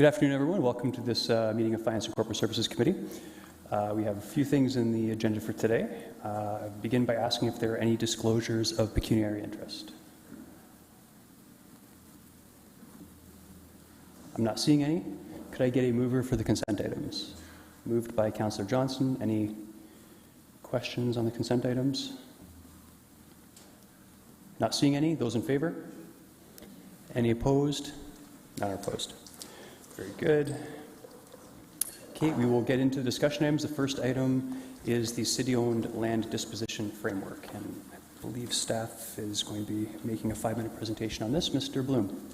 Good afternoon, everyone. Welcome to this meeting of Finance and Corporate Services Committee. We have a few things in the agenda for today. Begin by asking if there are any disclosures of pecuniary interest. I'm not seeing any. Could I get a mover for the consent items? Moved by Councillor Johnson. Any questions on the consent items? Not seeing any. Those in favor? Any opposed? None are opposed. Very good. Okay, we will get into discussion items. The first item is the city-owned land disposition framework, and I believe staff is going to be making a 5-minute presentation on this. Mr. Bloom.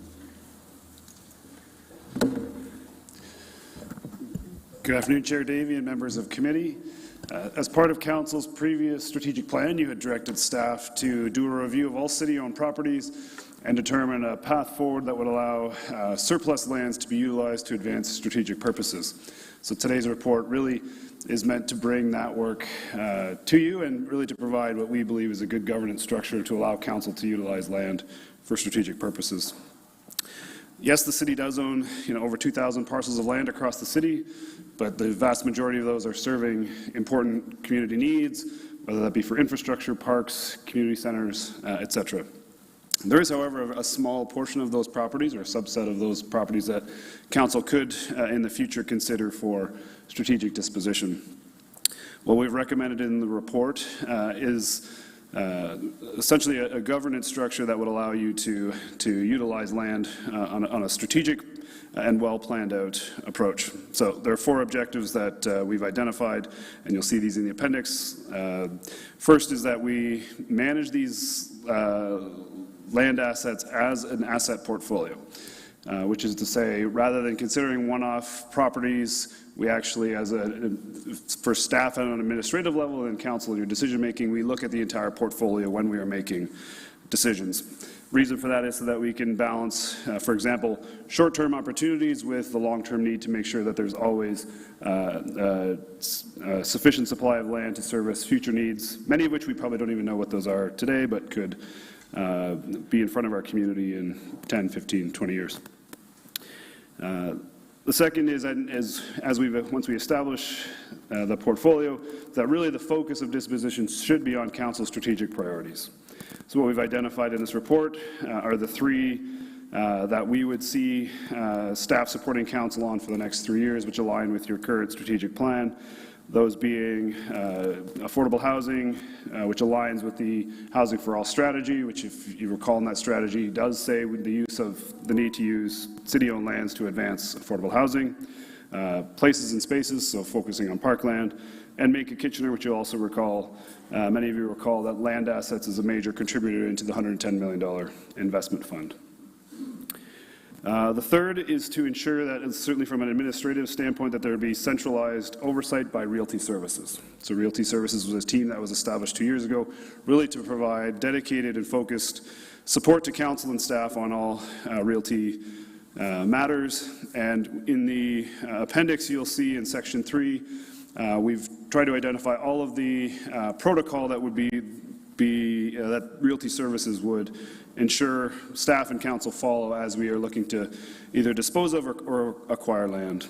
Good afternoon, Chair Davey and members of committee. As part of Council's previous strategic plan, you had directed staff to do a review of all city-owned properties and determine a path forward that would allow surplus lands to be utilized to advance strategic purposes. So today's report really is meant to bring that work to you and really to provide what we believe is a good governance structure to allow Council to utilize land for strategic purposes. Yes, the city does own over 2,000 parcels of land across the city, but the vast majority of those are serving important community needs, whether that be for infrastructure, parks, community centers, etc. There is, however, a small portion of those properties, or a subset of those properties, that Council could, in the future, consider for strategic disposition. What we've recommended in the report is essentially a governance structure that would allow you to utilize land on a strategic and well-planned out approach. So there are 4 objectives that we've identified, and you'll see these in the appendix. First is that we manage these land assets as an asset portfolio, which is to say, rather than considering one-off properties, we actually, for staff at an administrative level and Council in your decision-making, we look at the entire portfolio when we are making decisions. Reason for that is so that we can balance, for example, short-term opportunities with the long-term need to make sure that there's always sufficient supply of land to service future needs, many of which we probably don't even know what those are today, but could be in front of our community in 10, 15, 20 years. The second is, once we establish the portfolio, that really the focus of disposition should be on Council's strategic priorities. So what we've identified in this report are the 3 that we would see staff supporting Council on for the next 3 years, which align with your current strategic plan. Those being affordable housing, which aligns with the Housing for All strategy, which, if you recall in that strategy, does say with the need to use city-owned lands to advance affordable housing. Places and spaces, so focusing on parkland, and Make It Kitchener, which you'll also recall, many of you recall that land assets is a major contributor into the $110 million investment fund. The third is to ensure that, certainly from an administrative standpoint, that there be centralized oversight by Realty Services. So Realty Services was a team that was established 2 years ago, really to provide dedicated and focused support to Council and staff on all realty matters. And in the appendix, you'll see in section 3, we've tried to identify all of the protocol that would that Realty Services would ensure staff and Council follow as we are looking to either dispose of or acquire land.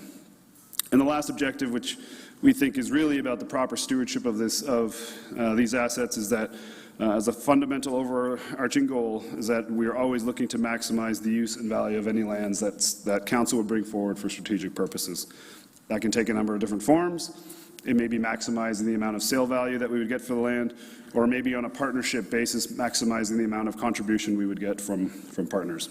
And the last objective, which we think is really about the proper stewardship of these assets, is that as a fundamental overarching goal is that we are always looking to maximize the use and value of any lands that Council would bring forward for strategic purposes. That can take a number of different forms. It may be maximizing the amount of sale value that we would get for the land, or maybe on a partnership basis, maximizing the amount of contribution we would get from partners.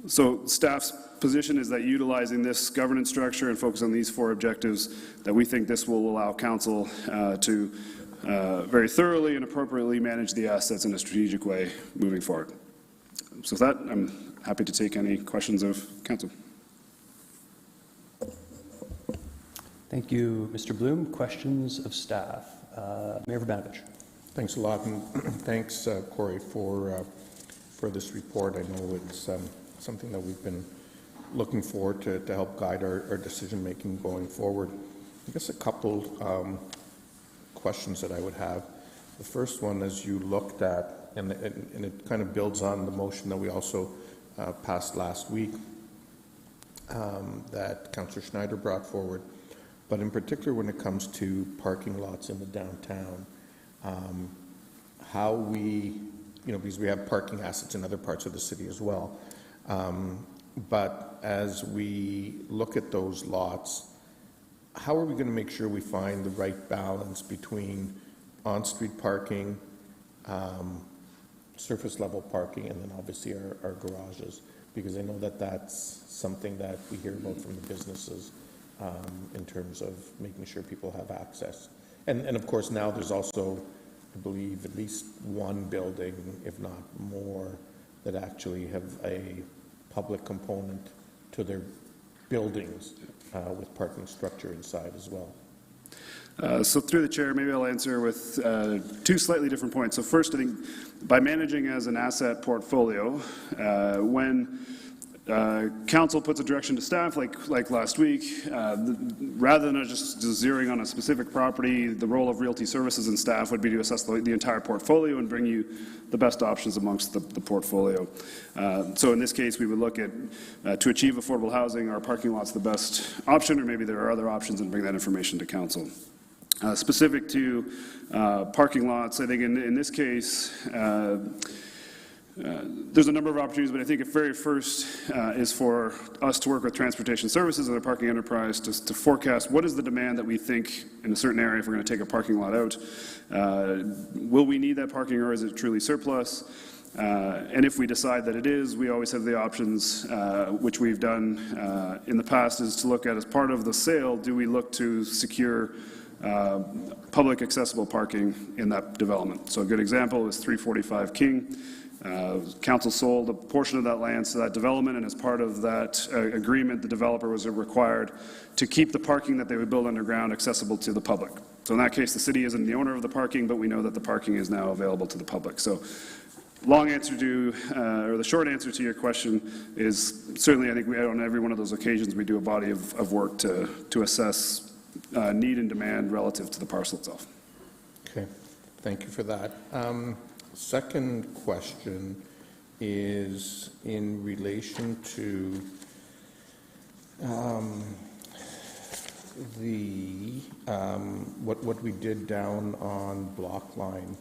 So staff's position is that utilizing this governance structure and focus on these 4 objectives, that we think this will allow Council to very thoroughly and appropriately manage the assets in a strategic way moving forward. So with that, I'm happy to take any questions of Council. Thank you, Mr. Bloom. Questions of staff? Mayor Vrbanovich. Thanks a lot, and thanks, Corey, for this report. I know it's something that we've been looking forward to help guide our decision-making going forward. I guess a couple questions that I would have. The first one, as you looked at, and it kind of builds on the motion that we also passed last week, that Councillor Schneider brought forward, but in particular when it comes to parking lots in the downtown, how we, because we have parking assets in other parts of the city as well, but as we look at those lots, how are we going to make sure we find the right balance between on-street parking, surface level parking, and then obviously our garages? Because I know that that's something that we hear about from the businesses in terms of making sure people have access. And of course now there's also, I believe, at least one building, if not more, that actually have a public component to their buildings with parking structure inside as well. So through the chair, maybe I'll answer with two slightly different points. So first, I think by managing as an asset portfolio, when council puts a direction to staff, like last week, rather than just zeroing on a specific property, the role of Realty Services and staff would be to assess the entire portfolio and bring you the best options amongst the portfolio. So in this case, we would look at, to achieve affordable housing, are parking lots the best option, or maybe there are other options, and bring that information to council. Specific to parking lots, I think in this case, there's a number of opportunities, but I think at very first is for us to work with Transportation Services and the parking enterprise to forecast what is the demand that we think in a certain area if we're going to take a parking lot out. Will we need that parking, or is it truly surplus? And if we decide that it is, we always have the options, which we've done in the past, is to look at as part of the sale, do we look to secure public accessible parking in that development? So a good example is 345 King. Council sold a portion of that land to that development, and as part of that agreement, the developer was required to keep the parking that they would build underground accessible to the public. So in that case, the city isn't the owner of the parking, but we know that the parking is now available to the public. So long answer to, or the short answer to your question is certainly I think we, on every one of those occasions, we do a body of work to assess need and demand relative to the parcel itself. Okay, thank you for that. Second question is in relation to what we did down on Blockline,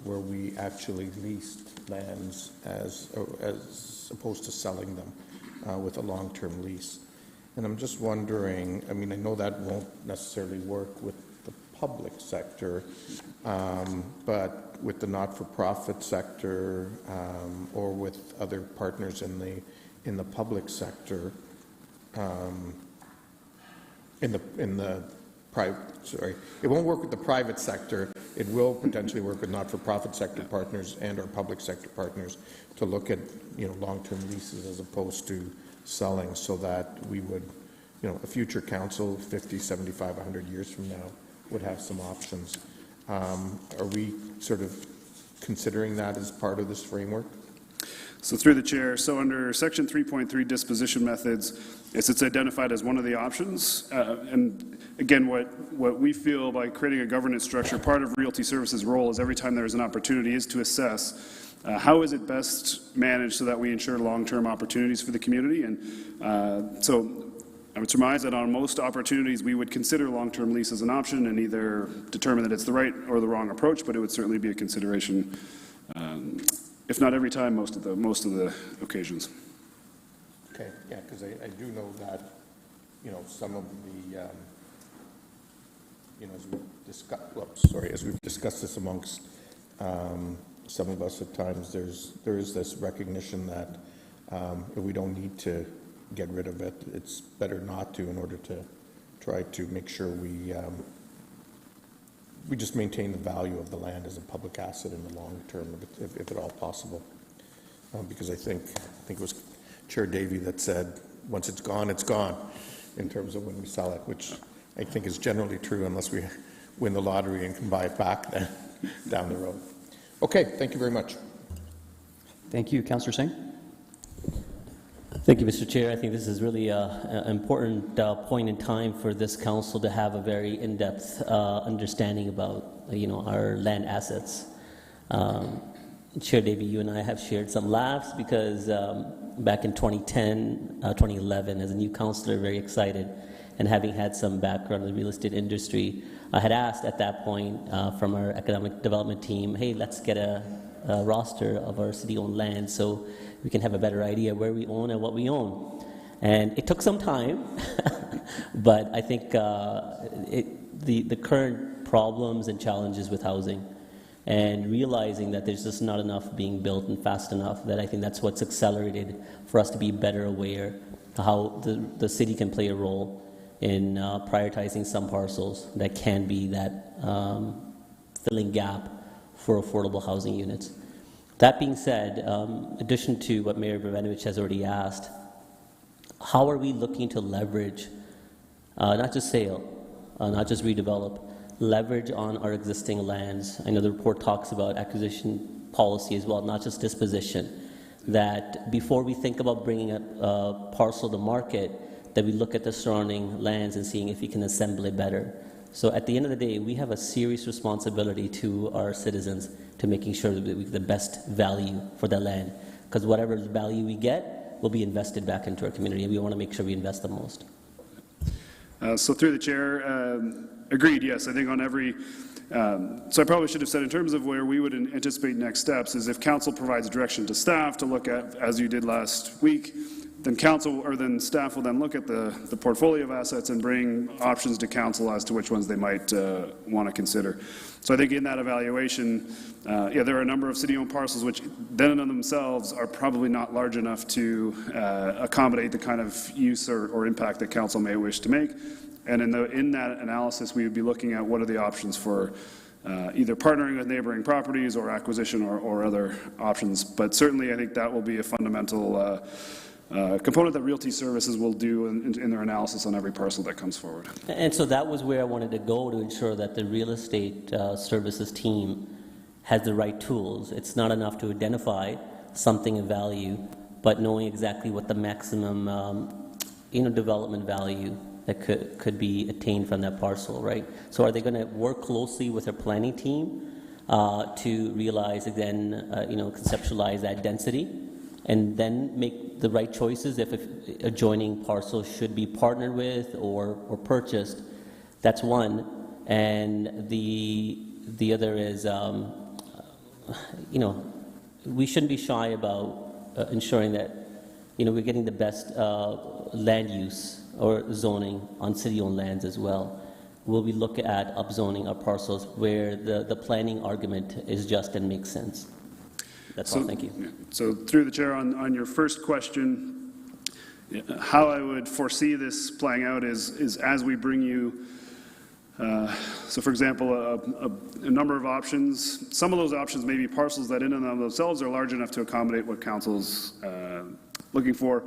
where we actually leased lands as opposed to selling them with a long-term lease. And I'm just wondering, I mean, I know that won't necessarily work with the public sector, but with the not-for-profit sector or with other partners in the public sector, in the private, sorry, it won't work with the private sector. It will potentially work with not-for-profit sector partners and our public sector partners to look at, long-term leases as opposed to selling, so that we would, a future council 50, 75, 100 years from now would have some options. Are we sort of considering that as part of this framework? So through the chair, so under section 3.3 disposition methods, it's identified as one of the options. And again, what we feel by creating a governance structure, part of Realty Services' role is every time there's an opportunity is to assess how is it best managed so that we ensure long-term opportunities for the community. And so I would surmise that on most opportunities we would consider long-term lease as an option and either determine that it's the right or the wrong approach, but it would certainly be a consideration, if not every time, most of the occasions. Okay, yeah, because I do know that, some of the, as we've discussed this amongst some of us at times, there is this recognition that if we don't need to get rid of it, it's better not to, in order to try to make sure we just maintain the value of the land as a public asset in the long term, if at all possible. Because I think it was Chair Davey that said, once it's gone, in terms of when we sell it, which I think is generally true unless we win the lottery and can buy it back then down the road. Okay, thank you very much. Thank you. Councillor Singh? Thank you, Mr. Chair. I think this is really an important point in time for this council to have a very in-depth understanding about, our land assets. Chair Davey, you and I have shared some laughs because back in 2011, as a new councillor, very excited, and having had some background in the real estate industry, I had asked at that point from our economic development team, hey, let's get a roster of our city-owned land so we can have a better idea where we own and what we own. And it took some time, but I think the current problems and challenges with housing and realizing that there's just not enough being built and fast enough, that I think that's what's accelerated for us to be better aware of how the city can play a role in prioritizing some parcels that can be that filling gap for affordable housing units. That being said, in addition to what Mayor Bravanovich has already asked, how are we looking to leverage, not just sale, not just redevelop, leverage on our existing lands? I know the report talks about acquisition policy as well, not just disposition, that before we think about bringing a parcel to market, that we look at the surrounding lands and seeing if we can assemble it better. So at the end of the day, we have a serious responsibility to our citizens to making sure that we get the best value for the land, because whatever value we get will be invested back into our community, and we want to make sure we invest the most. So through the chair, agreed, yes. I think on every, so I probably should have said in terms of where we would anticipate next steps is if council provides direction to staff to look at, as you did last week, then council or then staff will then look at the portfolio of assets and bring options to council as to which ones they might want to consider. So I think in that evaluation, yeah, there are a number of city-owned parcels which then in themselves are probably not large enough to accommodate the kind of use or impact that council may wish to make. And in that analysis, we would be looking at what are the options for either partnering with neighboring properties or acquisition or other options. But certainly I think that will be a fundamental component that Realty Services will do in their analysis on every parcel that comes forward. And so that was where I wanted to go to ensure that the real estate services team has the right tools. It's not enough to identify something of value, but knowing exactly what the maximum development value that could be attained from that parcel, right? So are they going to work closely with their planning team to realize, again, conceptualize that density, and then make the right choices if adjoining parcels should be partnered with or purchased? That's one. And the other is, we shouldn't be shy about ensuring that, we're getting the best land use or zoning on city-owned lands as well. Will we look at upzoning our parcels where the planning argument is just and makes sense? That's all. Thank you. Yeah. So through the chair, on your first question, how I would foresee this playing out is as we bring you, so for example, a number of options. Some of those options may be parcels that in and of themselves are large enough to accommodate what council's looking for.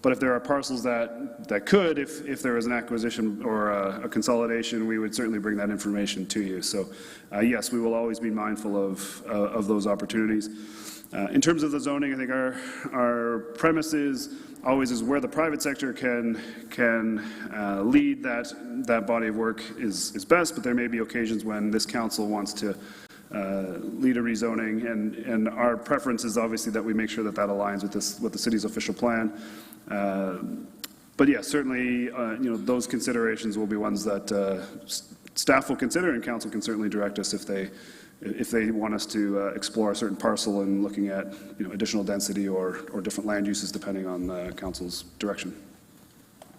But if there are parcels that could, if there is an acquisition or a consolidation, we would certainly bring that information to you. So yes, we will always be mindful of those opportunities. In terms of the zoning, I think our premise is always where the private sector can lead that body of work is best, but there may be occasions when this council wants to lead a rezoning, and our preference is obviously that we make sure that aligns with the city's official plan. But yeah, certainly, those considerations will be ones that staff will consider, and council can certainly direct us if they want us to explore a certain parcel and looking at additional density or different land uses depending on council's direction.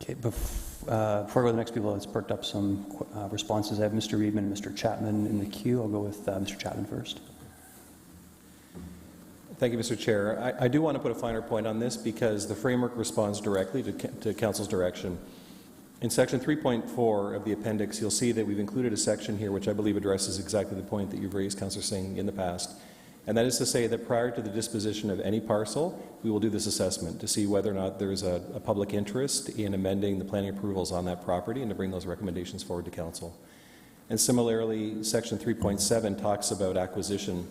Okay, before we go to the next people, let's perked up some responses. I have Mr. Reedman and Mr. Chapman in the queue. I'll go with Mr. Chapman first. Thank you, Mr. Chair. I do want to put a finer point on this because the framework responds directly to Council's direction. In section 3.4 of the appendix, you'll see that we've included a section here which I believe addresses exactly the point that you've raised, Councillor Singh, in the past. And that is to say that prior to the disposition of any parcel, we will do this assessment to see whether or not there's a public interest in amending the planning approvals on that property and to bring those recommendations forward to Council. And similarly, section 3.7 talks about acquisition.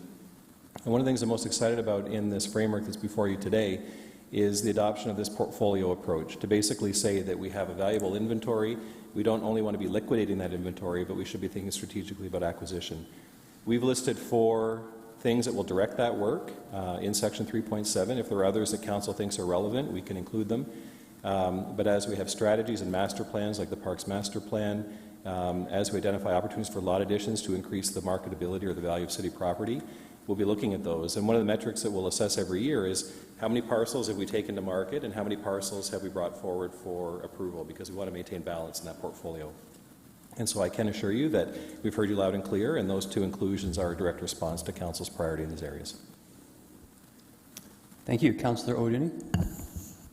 And one of the things I'm most excited about in this framework that's before you today is the adoption of this portfolio approach to basically say that we have a valuable inventory. We don't only want to be liquidating that inventory, but we should be thinking strategically about acquisition. We've listed four things that will direct that work in Section 3.7. If there are others that council thinks are relevant, we can include them. But as we have strategies and master plans, like the Parks Master Plan, as we identify opportunities for lot additions to increase the marketability or the value of city property, we'll be looking at those. And one of the metrics that we'll assess every year is how many parcels have we taken to market and how many parcels have we brought forward for approval, because we want to maintain balance in that portfolio. And so I can assure you that we've heard you loud and clear, and those two inclusions are a direct response to council's priority in these areas. Thank you. Councillor O'Donnell.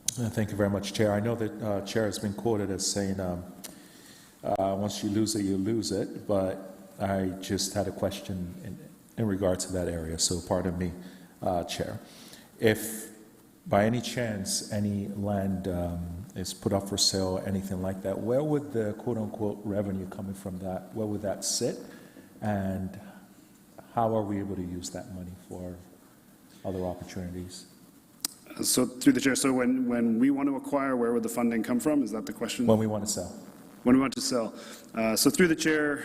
Thank you very much, Chair. I know that Chair has been quoted as saying, once you lose it, you lose it, but I just had a question in regard to that area, so pardon me, Chair. If by any chance any land is put up for sale, anything like that, where would the quote-unquote revenue coming from that, where would that sit, and how are we able to use that money for other opportunities? So through the chair, so when we want to acquire, where would the funding come from? Is that the question? When we want to sell. When we want to sell. So through the chair,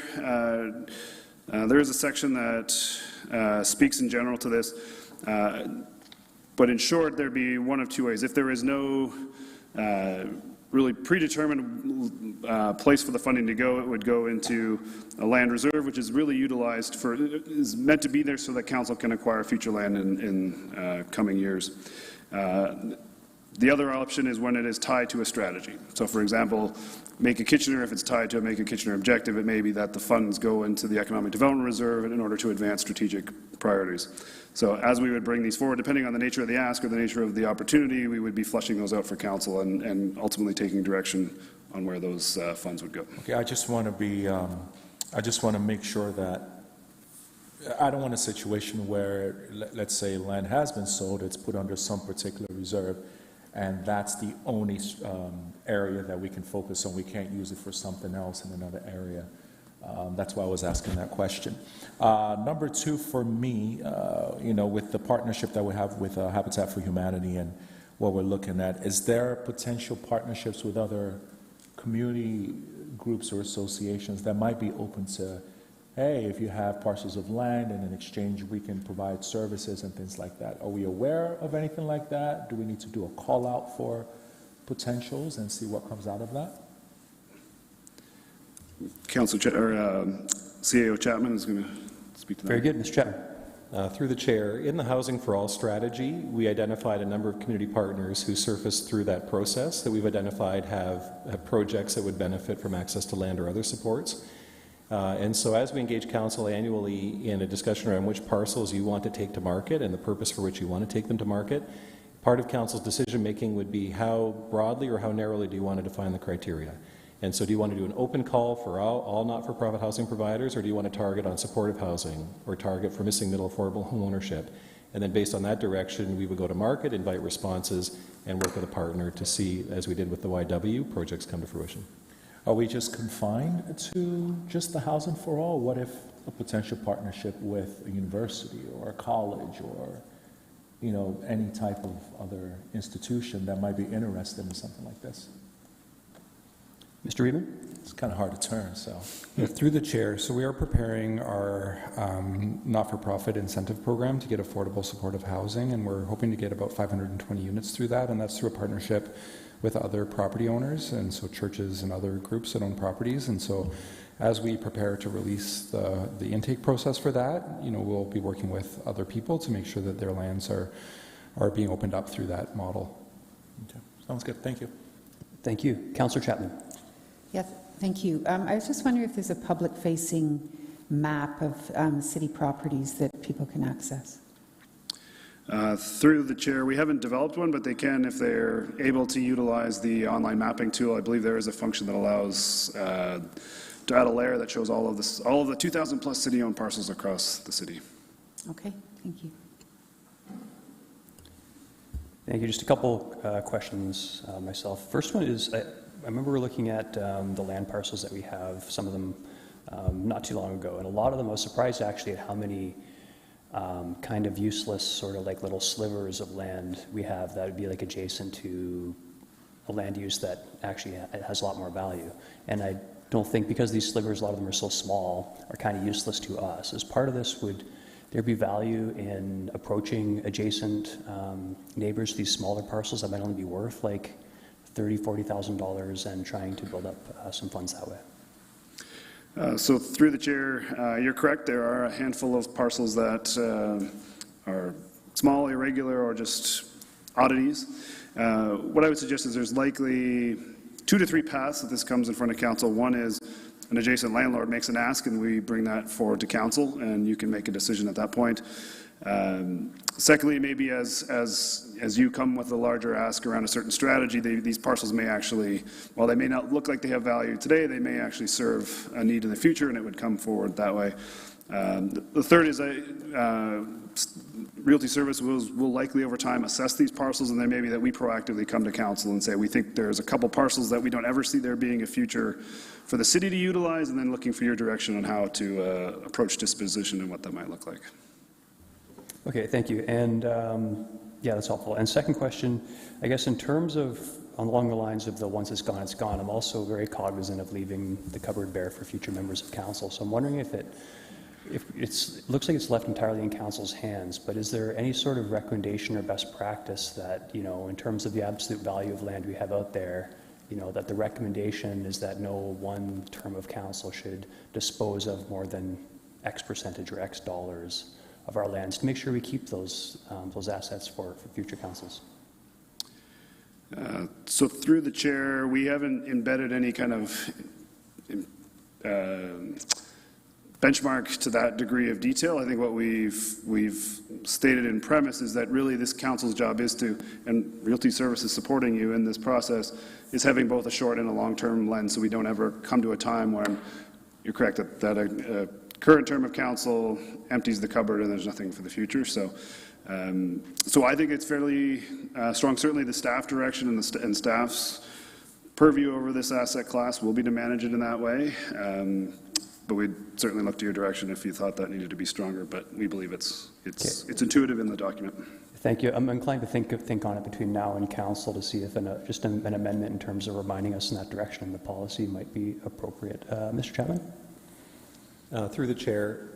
there is a section that speaks in general to this. But in short, there'd be one of two ways. If there is no really predetermined place for the funding to go, it would go into a land reserve, which is really utilized for, is meant to be there so that council can acquire future land in coming years. The other option is when it is tied to a strategy. So for example, Make a Kitchener, if it's tied to a Make a Kitchener objective, it may be that the funds go into the Economic Development Reserve in order to advance strategic priorities. So as we would bring these forward, depending on the nature of the ask or the nature of the opportunity, we would be flushing those out for council and ultimately taking direction on where those funds would go. Okay, I just want to be, I just want to make sure that I don't want a situation where, let's say, land has been sold, it's put under some particular reserve, and that's the only area that we can focus on. We can't use it for something else in another area. That's why I was asking that question. Number two, for me, with the partnership that we have with Habitat for Humanity and what we're looking at, is there potential partnerships with other community groups or associations that might be open to, hey, if you have parcels of land and in exchange we can provide services and things like that? Are we aware of anything like that? Do we need to do a call out for potentials and see what comes out of that? CAO Chapman is going to speak to that. Very good. Mr. Chapman. Through the chair, in the Housing for All strategy, we identified a number of community partners who surfaced through that process that we've identified have projects that would benefit from access to land or other supports. And so as we engage council annually in a discussion around which parcels you want to take to market and the purpose for which you want to take them to market, part of council's decision making would be how broadly or how narrowly do you want to define the criteria. And so do you want to do an open call for all not-for-profit housing providers, or do you want to target on supportive housing or target for missing middle affordable home ownership? And then based on that direction, we would go to market, invite responses, and work with a partner to see, as we did with the YW, projects come to fruition. Are we just confined to just the Housing for All? What if a potential partnership with a university or a college or, any type of other institution that might be interested in something like this? Mr. Reedman? It's kind of hard to turn, so. Yeah, through the chair, so we are preparing our not-for-profit incentive program to get affordable supportive housing, and we're hoping to get about 520 units through that, and that's through a partnership with other property owners, and so churches and other groups that own properties. And so as we prepare to release the intake process for that, we'll be working with other people to make sure that their lands are being opened up through that model. Okay. Sounds good. Thank you. Thank you. Councillor Chapman. Yes, thank you. I was just wondering if there's a public-facing map of city properties that people can access. Through the chair, we haven't developed one, but they can if they're able to utilize the online mapping tool. I believe there is a function that allows to add a layer that shows all of the 2,000 plus city-owned parcels across the city. Okay, thank you. Thank you. Just a couple questions myself. First one is, I remember we're looking at the land parcels that we have, some of them not too long ago, and a lot of them I was surprised actually at how many kind of useless sort of like little slivers of land we have that would be like adjacent to a land use that actually has a lot more value. And I don't think, because these slivers, a lot of them are so small, are kind of useless to us. As part of this, would there be value in approaching adjacent neighbors to these smaller parcels that might only be worth like $30,000, $40,000 and trying to build up some funds that way? So through the chair, you're correct. There are a handful of parcels that are small, irregular, or just oddities. What I would suggest is there's likely 2 to 3 paths that this comes in front of council. One is an adjacent landlord makes an ask and we bring that forward to council and you can make a decision at that point. Secondly, maybe as you come with a larger ask around a certain strategy, these parcels may actually, while they may not look like they have value today, they may actually serve a need in the future and it would come forward that way. The third is Realty Service will likely over time assess these parcels, and then maybe that we proactively come to council and say we think there's a couple parcels that we don't ever see there being a future for the city to utilize, and then looking for your direction on how to approach disposition and what that might look like. Okay, thank you. And yeah, that's helpful. And second question, I guess in terms of along the lines of the once it's gone, I'm also very cognizant of leaving the cupboard bare for future members of council. So I'm wondering if it looks like it's left entirely in council's hands, but is there any sort of recommendation or best practice that, you know, in terms of the absolute value of land we have out there, you know, that the recommendation is that no one term of council should dispose of more than X percentage or X dollars of our lands to make sure we keep those assets for future councils? So through the chair, we haven't embedded any kind of benchmark to that degree of detail. I think what we've stated in premise is that really this council's job is to, and Realty Services supporting you in this process, is having both a short and a long-term lens so we don't ever come to a time when, you're correct, that a current term of council empties the cupboard and there's nothing for the future. So I think it's fairly strong. Certainly the staff direction and staff's purview over this asset class will be to manage it in that way. But we'd certainly look to your direction if you thought that needed to be stronger, but we believe it's intuitive in the document. Thank you. I'm inclined to think on it between now and council to see if just an amendment in terms of reminding us in that direction in the policy might be appropriate. Mr. Chapman? Through the chair,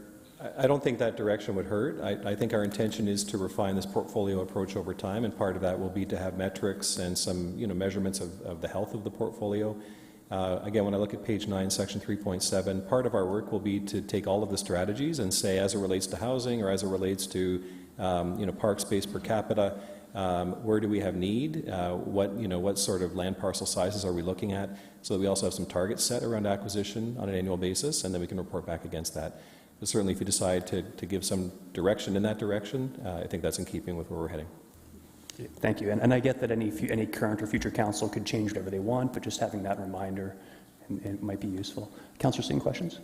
I don't think that direction would hurt. I think our intention is to refine this portfolio approach over time, and part of that will be to have metrics and some measurements of the health of the portfolio. Again, when I look at page 9, section 3.7, part of our work will be to take all of the strategies and say, as it relates to housing or as it relates to park space per capita, where do we have need? What sort of land parcel sizes are we looking at? So that we also have some targets set around acquisition on an annual basis, and then we can report back against that. But certainly, if you decide to give some direction in that direction, I think that's in keeping with where we're heading. Thank you. And I get that any current or future council could change whatever they want, but just having that reminder it might be useful. Councillor Singh, questions?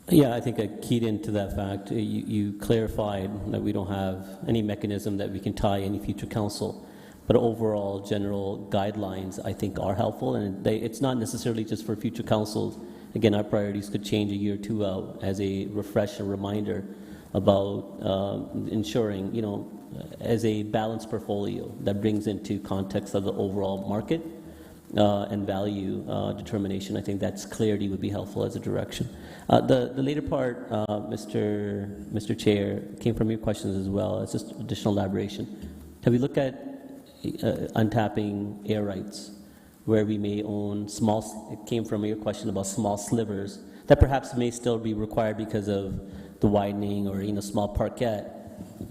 Yeah, I think I keyed into that fact. You clarified that we don't have any mechanism that we can tie any future council, but overall general guidelines I think are helpful, and it's not necessarily just for future councils. Again, our priorities could change a year or two out as a refresh and reminder about ensuring, as a balanced portfolio that brings into context of the overall market and value determination. I think that's clarity would be helpful as a direction. The later part, Mr. Chair, came from your questions as well. It's just additional elaboration. Have we looked at untapping air rights, where we may own it came from your question about small slivers that perhaps may still be required because of the widening or small parkette,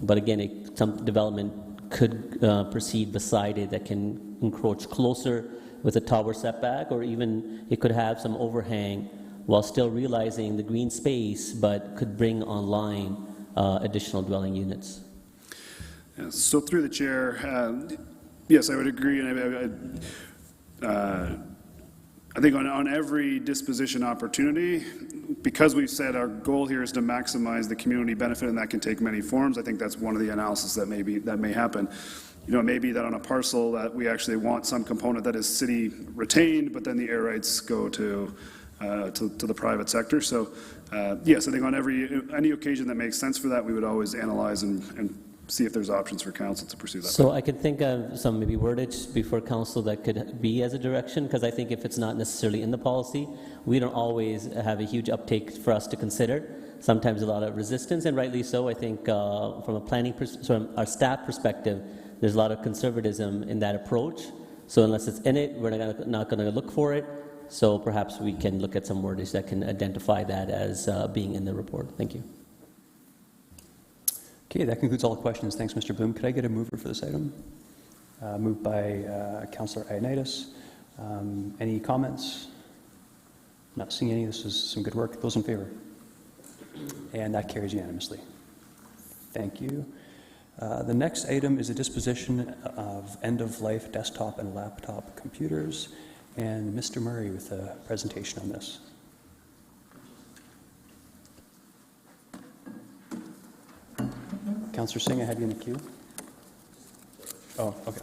but again, some development could proceed beside it that can encroach closer with a tower setback, or even it could have some overhang while still realizing the green space, but could bring online additional dwelling units. Yeah, so through the chair, yes, I would agree, and I think on every disposition opportunity, because we've said our goal here is to maximize the community benefit, and that can take many forms. I think that's one of the analysis that may happen. It may be that on a parcel that we actually want some component that is city retained, but then the air rights go to the private sector. So yes, I think on any occasion that makes sense for that, we would always analyze and see if there's options for council to pursue that. So I could think of some maybe wordage before council that could be as a direction, because I think if it's not necessarily in the policy, we don't always have a huge uptake for us to consider. Sometimes a lot of resistance, and rightly so. I think from a planning, from our staff perspective, there's a lot of conservatism in that approach. So unless it's in it, we're not going to look for it. So perhaps we can look at some wordage that can identify that as being in the report. Thank you. Okay, that concludes all the questions. Thanks, Mr. Bloom. Could I get a mover for this item? Moved by Councillor Ioannidis. Any comments? Not seeing any. This is some good work. Those in favor? And that carries unanimously. Thank you. The next item is a disposition of end-of-life desktop and laptop computers. And Mr. Murray with a presentation on this. Councillor Singh, I had you in the queue. Oh, okay.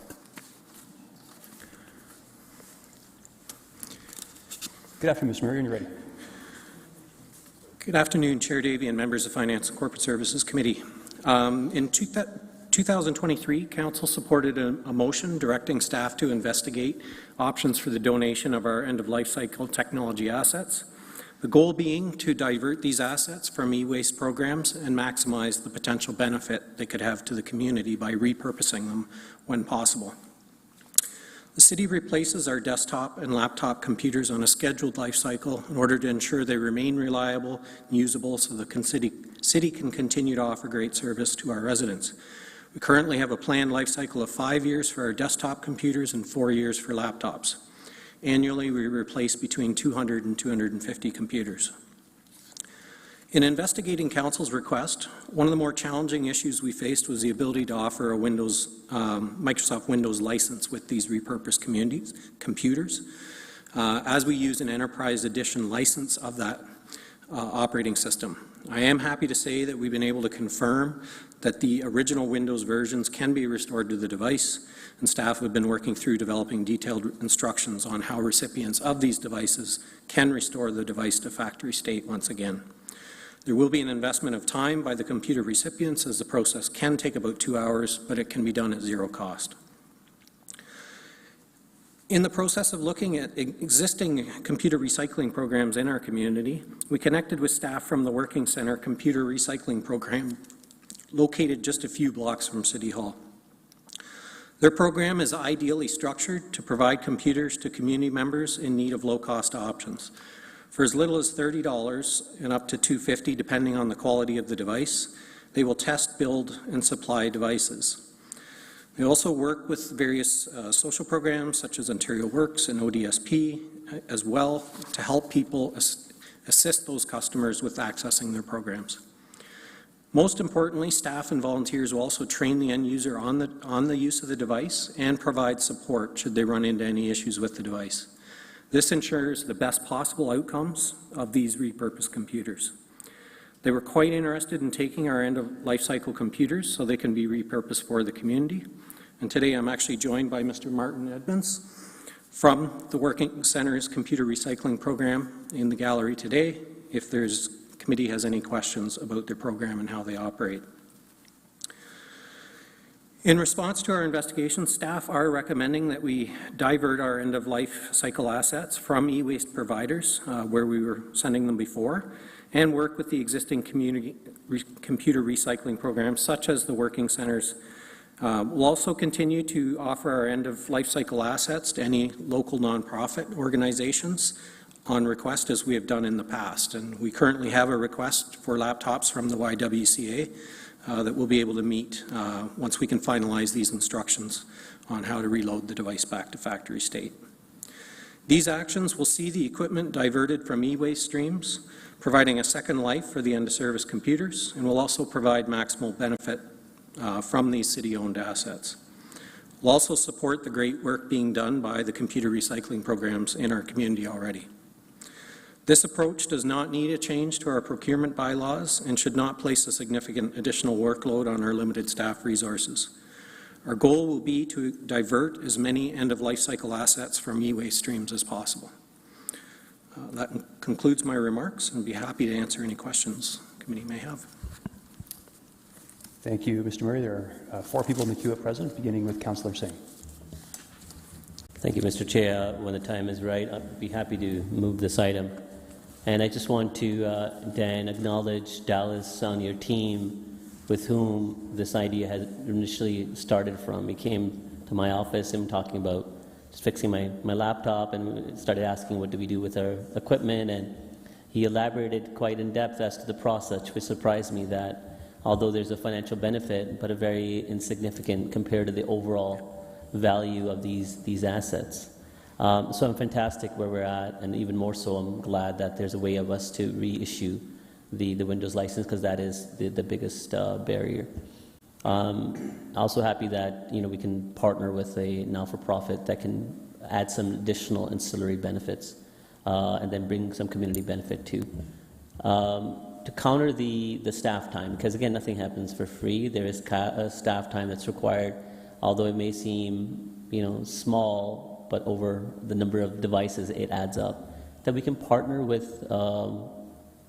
Good afternoon, Mr. Murray, when you're ready. Good afternoon, Chair Davey and members of Finance and Corporate Services Committee. In 2023, Council supported a motion directing staff to investigate options for the donation of our end-of-life cycle technology assets. The goal being to divert these assets from e-waste programs and maximize the potential benefit they could have to the community by repurposing them when possible. The City replaces our desktop and laptop computers on a scheduled life cycle in order to ensure they remain reliable and usable so the City can continue to offer great service to our residents. We currently have a planned life cycle of 5 years for our desktop computers and 4 years for laptops. Annually, we replace between 200 and 250 computers. In investigating Council's request, one of the more challenging issues we faced was the ability to offer a Microsoft Windows license with these repurposed computers, as we use an Enterprise Edition license of that operating system. I am happy to say that we've been able to confirm that the original Windows versions can be restored to the device, and staff have been working through developing detailed instructions on how recipients of these devices can restore the device to factory state once again. There will be an investment of time by the computer recipients, as the process can take about 2 hours, but it can be done at zero cost. In the process of looking at existing computer recycling programs in our community, we connected with staff from the Working Center Computer Recycling Program, located just a few blocks from City Hall. Their program is ideally structured to provide computers to community members in need of low-cost options. For as little as $30 and up to $250, depending on the quality of the device, they will test, build, and supply devices. They also work with various social programs such as Ontario Works and ODSP as well to help people assist those customers with accessing their programs. Most importantly, staff and volunteers will also train the end user on the use of the device and provide support should they run into any issues with the device. This ensures the best possible outcomes of these repurposed computers. They were quite interested in taking our end-of-life cycle computers so they can be repurposed for the community. And today I'm actually joined by Mr. Martin Edmonds from the Working Center's Computer Recycling Program in the gallery today, if the committee has any questions about their program and how they operate. In response to our investigation, staff are recommending that we divert our end-of-life cycle assets from e-waste providers, where we were sending them before, and work with the existing computer recycling programs, such as the Working Centers. We'll also continue to offer our end-of-life cycle assets to any local nonprofit organizations on request, as we have done in the past. And we currently have a request for laptops from the YWCA that we'll be able to meet once we can finalize these instructions on how to reload the device back to factory state. These actions will see the equipment diverted from e-waste streams, providing a second life for the end-of-service computers, and will also provide maximal benefit from these city-owned assets. We'll also support the great work being done by the computer recycling programs in our community already. This approach does not need a change to our procurement bylaws and should not place a significant additional workload on our limited staff resources. Our goal will be to divert as many end-of-life cycle assets from e-waste streams as possible. That concludes my remarks, and I'd be happy to answer any questions the committee may have. Thank you, Mr. Murray. There are 4 people in the queue at present, beginning with Councillor Singh. Thank you, Mr. Chair. When the time is right, I'd be happy to move this item. And I just want to, Dan, acknowledge Dallas on your team with whom this idea has initially started from. He came to my office and talking about just fixing my laptop and started asking what do we do with our equipment, and he elaborated quite in depth as to the process, which surprised me that although there's a financial benefit, but a very insignificant compared to the overall value of these assets. So I'm fantastic where we're at, and even more so I'm glad that there's a way of us to reissue the Windows license, because that is the biggest barrier. Also happy that we can partner with a not-for-profit that can add some additional ancillary benefits and then bring some community benefit too. To counter the staff time, because again, nothing happens for free. There is staff time that's required, although it may seem small, but over the number of devices it adds up. That we can partner with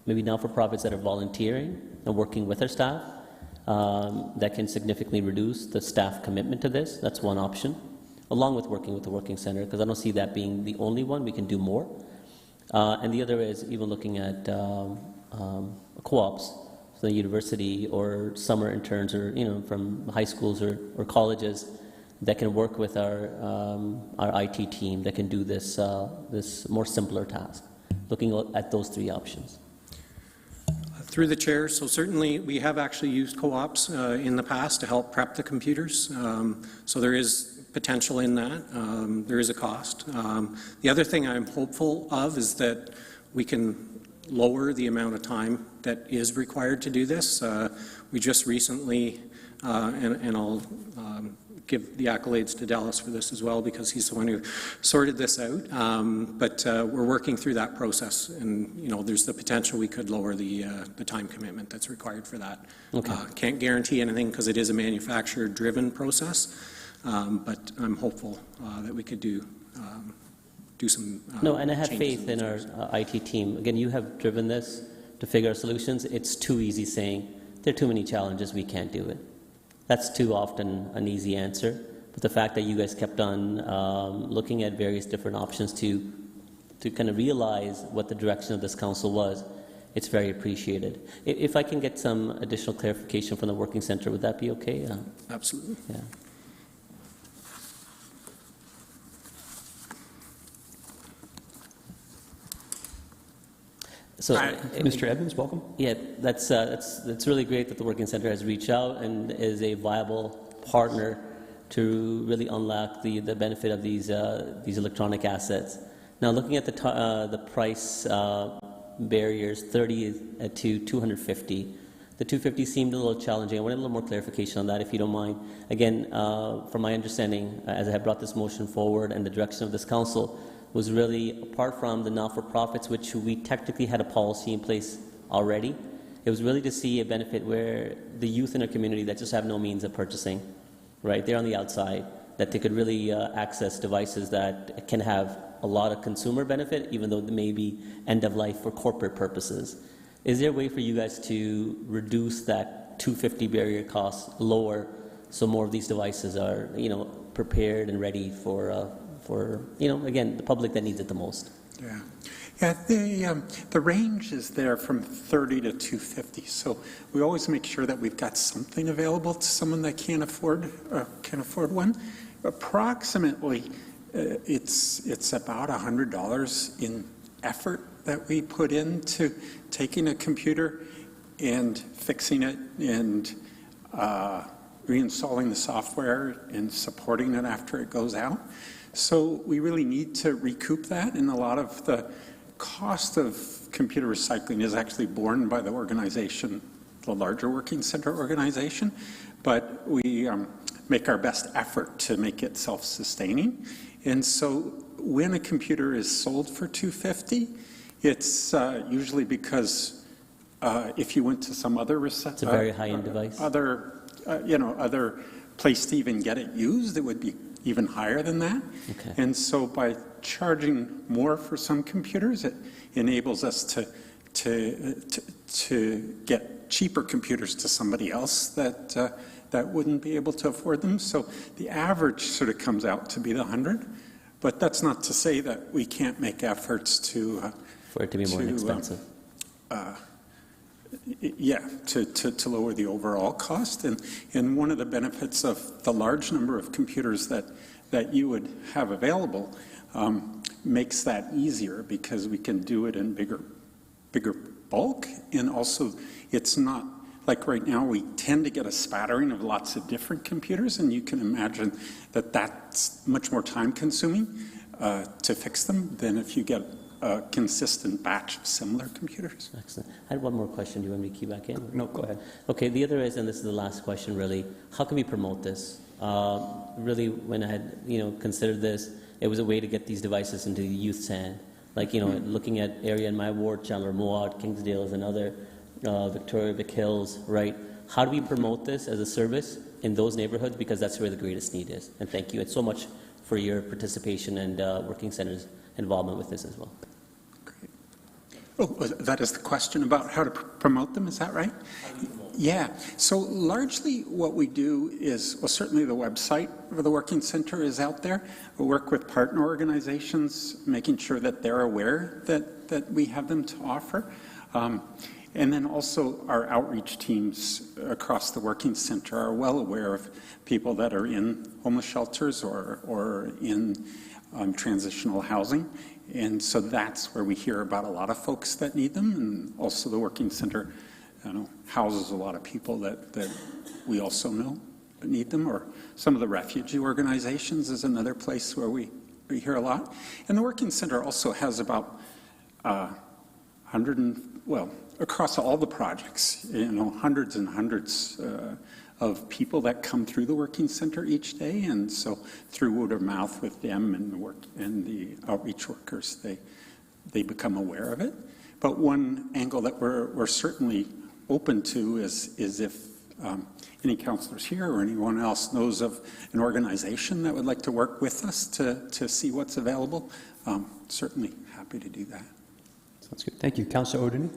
maybe not-for-profits that are volunteering and working with our staff that can significantly reduce the staff commitment to this. That's one option, along with working with the Working Center, because I don't see that being the only one. We can do more. And the other is even looking at co-ops, so the university or summer interns, or from high schools or colleges that can work with our IT team that can do this this more simpler task. Looking at those 3 options. Through the chair, so certainly we have actually used co-ops in the past to help prep the computers. So there is potential in that. There is a cost. The other thing I'm hopeful of is that we can lower the amount of time that is required to do this. We just recently, and I'll give the accolades to Dallas for this as well, because he's the one who sorted this out. But we're working through that process, and there's the potential we could lower the time commitment that's required for that. Okay. Can't guarantee anything because it is a manufacturer-driven process, but I'm hopeful that we could do some No, and I have changes faith in our IT team. Again, you have driven this to figure out solutions. It's too easy saying there are too many challenges, we can't do it. That's too often an easy answer. But the fact that you guys kept on looking at various different options to kind of realize what the direction of this council was, it's very appreciated. If I can get some additional clarification from the Working Center, would that be okay? Absolutely. Yeah. So, Mr. Evans, welcome. yeah, that's really great that the Working Center has reached out and is a viable partner to really unlock the benefit of these electronic assets. Now, looking at the price barriers, 30 to 250. The 250 seemed a little challenging. I wanted a little more clarification on that, if you don't mind. Again, from my understanding, as I have brought this motion forward and the direction of this council, was really, apart from the not-for-profits, which we technically had a policy in place already, it was really to see a benefit where the youth in our community that just have no means of purchasing, right, they're on the outside, that they could really access devices that can have a lot of consumer benefit, even though they may be end of life for corporate purposes. Is there a way for you guys to reduce that 250 barrier cost lower, so more of these devices are, prepared and ready for again, the public that needs it the most? Yeah. Yeah, the range is there from 30 to 250, so we always make sure that we've got something available to someone that can't afford one. Approximately, it's about $100 in effort that we put into taking a computer and fixing it and reinstalling the software and supporting it after it goes out. So we really need to recoup that, and a lot of the cost of computer recycling is actually borne by the organization, the larger Working Center organization, but we make our best effort to make it self-sustaining. And so when a computer is sold for $250, it's usually because if you went to some other It's a very high-end device. other place to even get it used, it would be even higher than that. Okay. And so by charging more for some computers, it enables us to to get cheaper computers to somebody else that wouldn't be able to afford them. So the average sort of comes out to be the 100, but that's not to say that we can't make efforts to For it to be more inexpensive. to lower the overall cost. And one of the benefits of the large number of computers that you would have available makes that easier, because we can do it in bigger bulk. And also, it's not like right now we tend to get a spattering of lots of different computers, and you can imagine that that's much more time consuming to fix them than if you get a consistent batch of similar computers. Excellent. I had one more question. Do you want me to key back in? No, go ahead. Okay, the other is, and this is the last question really, how can we promote this? Really, when I had, considered this, it was a way to get these devices into the youth's hand. Like, looking at area in my ward, Chandler Moat, Kingsdale is another, Victoria, Vic Hills, right? How do we promote this as a service in those neighborhoods? Because that's where the greatest need is. And thank you. And so much for your participation and Working Center's involvement with this as well. Great. Oh, that is the question about how to promote them, is that right? Yeah, so largely what we do is, well, certainly the website of the Working Center is out there. We work with partner organizations, making sure that they're aware that we have them to offer. And then also our outreach teams across the Working Center are well aware of people that are in homeless shelters or in transitional housing. And so that's where we hear about a lot of folks that need them. And also the Working Center houses a lot of people that we also know that need them. Or some of the refugee organizations is another place where we hear a lot. And the Working Center also has about 100 across all the projects, hundreds and hundreds of people that come through the Working Center each day. And so through word of mouth with them and the outreach workers, they become aware of it. But one angle that we're certainly open to is if any councillors here or anyone else knows of an organization that would like to work with us to see what's available, certainly happy to do that. Sounds good. Thank you. Councillor O'Donoghue?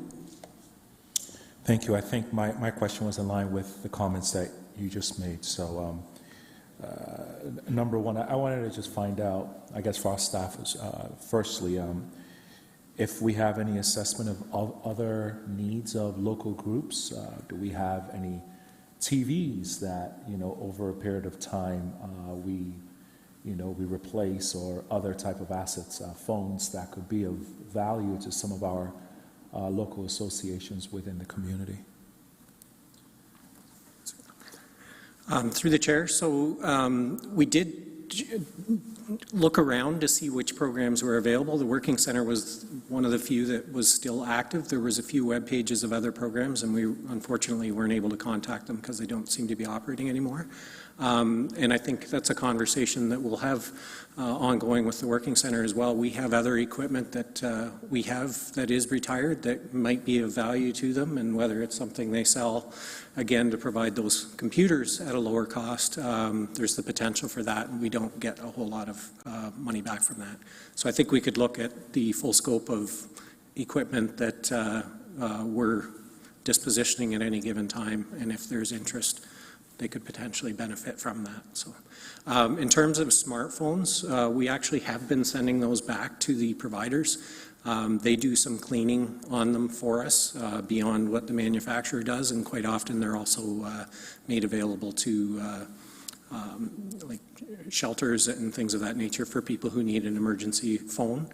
Thank you. I think my question was in line with the comments that you just made. So number one, I wanted to just find out, I guess for our staff, firstly, if we have any assessment of other needs of local groups. Do we have any TVs that, over a period of time we replace, or other type of assets, phones that could be of value to some of our local associations within the community? Through the chair, so we did look around to see which programs were available. The Working Center was one of the few that was still active. There was a few web pages of other programs, and we unfortunately weren't able to contact them because they don't seem to be operating anymore. And I think that's a conversation that we'll have ongoing with the Working Center as well. We have other equipment that we have that is retired that might be of value to them, and whether it's something they sell, again, to provide those computers at a lower cost, there's the potential for that, and we don't get a whole lot of money back from that. So I think we could look at the full scope of equipment that we're dispositioning at any given time, and if there's interest, they could potentially benefit from that. So, in terms of smartphones, we actually have been sending those back to the providers. They do some cleaning on them for us beyond what the manufacturer does, and quite often they're also made available to like shelters and things of that nature for people who need an emergency phone.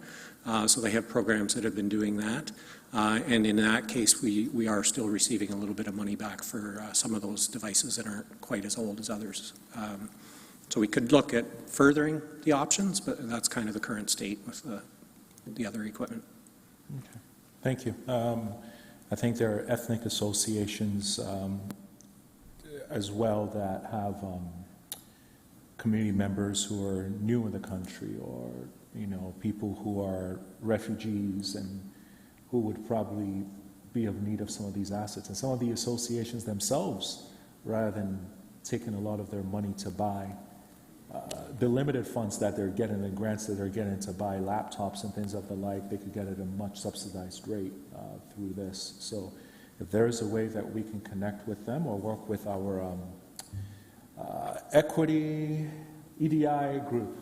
So they have programs that have been doing that. And in that case, we are still receiving a little bit of money back for some of those devices that aren't quite as old as others. So we could look at furthering the options, but that's kind of the current state with the other equipment. Okay. Thank you. I think there are ethnic associations as well that have community members who are new in the country, or people who are refugees and who would probably be of need of some of these assets. And some of the associations themselves, rather than taking a lot of their money to buy the limited funds that they're getting, the grants that they're getting to buy laptops and things of the like, they could get at a much subsidized rate through this. So If there is a way that we can connect with them or work with our equity EDI group,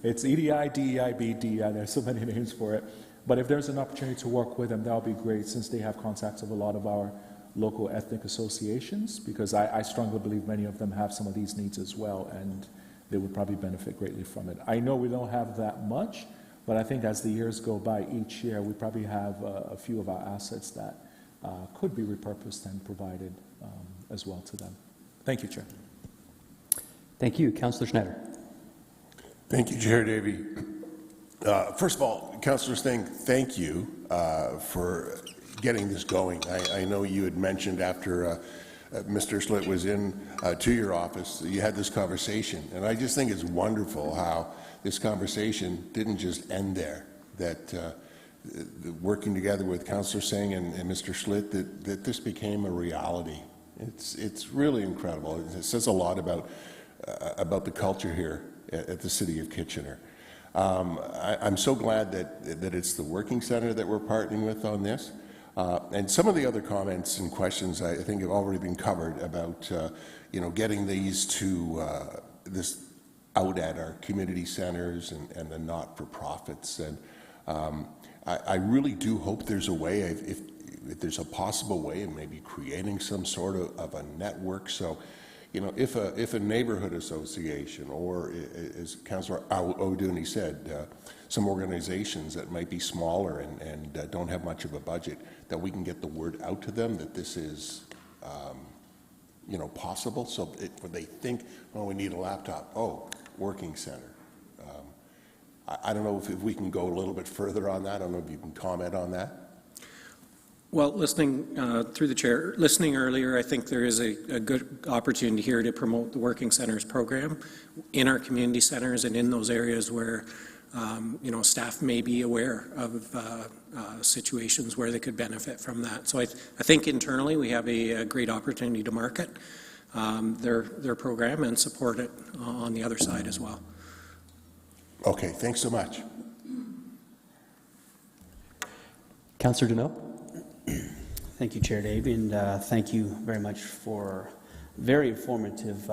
it's EDI, DEIB, DEI, there's so many names for it. But if there's an opportunity to work with them, that would be great, since they have contacts of a lot of our local ethnic associations, because I strongly believe many of them have some of these needs as well, and they would probably benefit greatly from it. I know we don't have that much, but I think as the years go by each year, we probably have a few of our assets that could be repurposed and provided as well to them. Thank you, Chair. Thank you. Councillor Schneider. Thank you, Chair Davey. First of all, Councillor Singh, thank you for getting this going. I know you had mentioned after Mr. Schlitt was in to your office, you had this conversation, and I just think it's wonderful how this conversation didn't just end there, that working together with Councillor Singh and Mr. Schlitt, that this became a reality. It's really incredible. It says a lot about the culture here at the City of Kitchener. I'm so glad that it's the Working Centre that we're partnering with on this. And some of the other comments and questions I think have already been covered about, getting these to this out at our community centres and the not-for-profits. And I really do hope there's a way, if there's a possible way of maybe creating some sort of a network. So, if a neighborhood association, or as Councillor O'Dooney said, some organizations that might be smaller and don't have much of a budget, that we can get the word out to them that this is, possible. So when they think, oh, we need a laptop, oh, Working Centre. I don't know if we can go a little bit further on that. I don't know if you can comment on that. Well, listening through the chair, listening earlier, I think there is a good opportunity here to promote the Working Centres program in our community centres and in those areas where, staff may be aware of situations where they could benefit from that. So I think internally we have a great opportunity to market their program and support it on the other side as well. Okay, thanks so much. Councillor Deneau. Thank you, Chair Dave, and thank you very much for very informative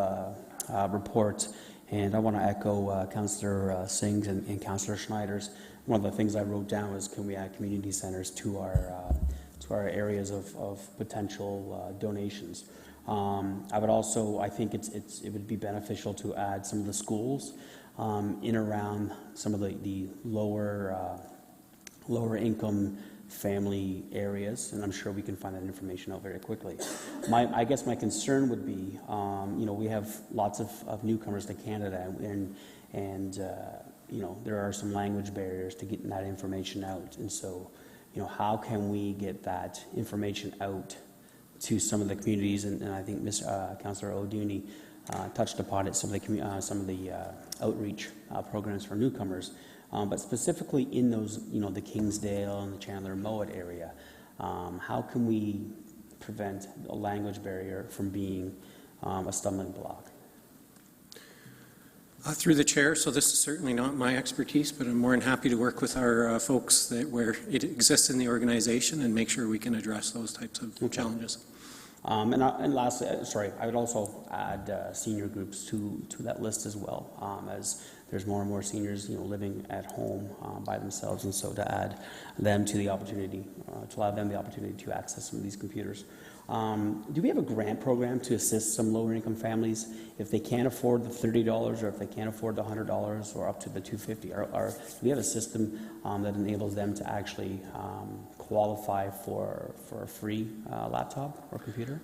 report. And I want to echo Councillor Singh's and Councillor Schneider's. One of the things I wrote down was, can we add community centres to our areas of potential donations? I would also, I think it would be beneficial to add some of the schools in around some of the lower income family areas, and I'm sure we can find that information out very quickly. I guess my concern would be, we have lots of newcomers to Canada, and there are some language barriers to getting that information out. And so, how can we get that information out to some of the communities? And I think Councillor O'Dooney touched upon it, some of the outreach programs for newcomers. But specifically in those, the Kingsdale and the Chandler-Mowat area, how can we prevent a language barrier from being a stumbling block? Through the chair, so this is certainly not my expertise, but I'm more than happy to work with our folks where it exists in the organization and make sure we can address those types of challenges. And lastly, I would also add senior groups to that list as well, as there's more and more seniors, living at home by themselves, and so to add them to the opportunity, to allow them the opportunity to access some of these computers. Do we have a grant program to assist some lower income families if they can't afford the $30, or if they can't afford the $100, or up to the $250? Do we have a system that enables them to actually qualify for a free laptop or computer?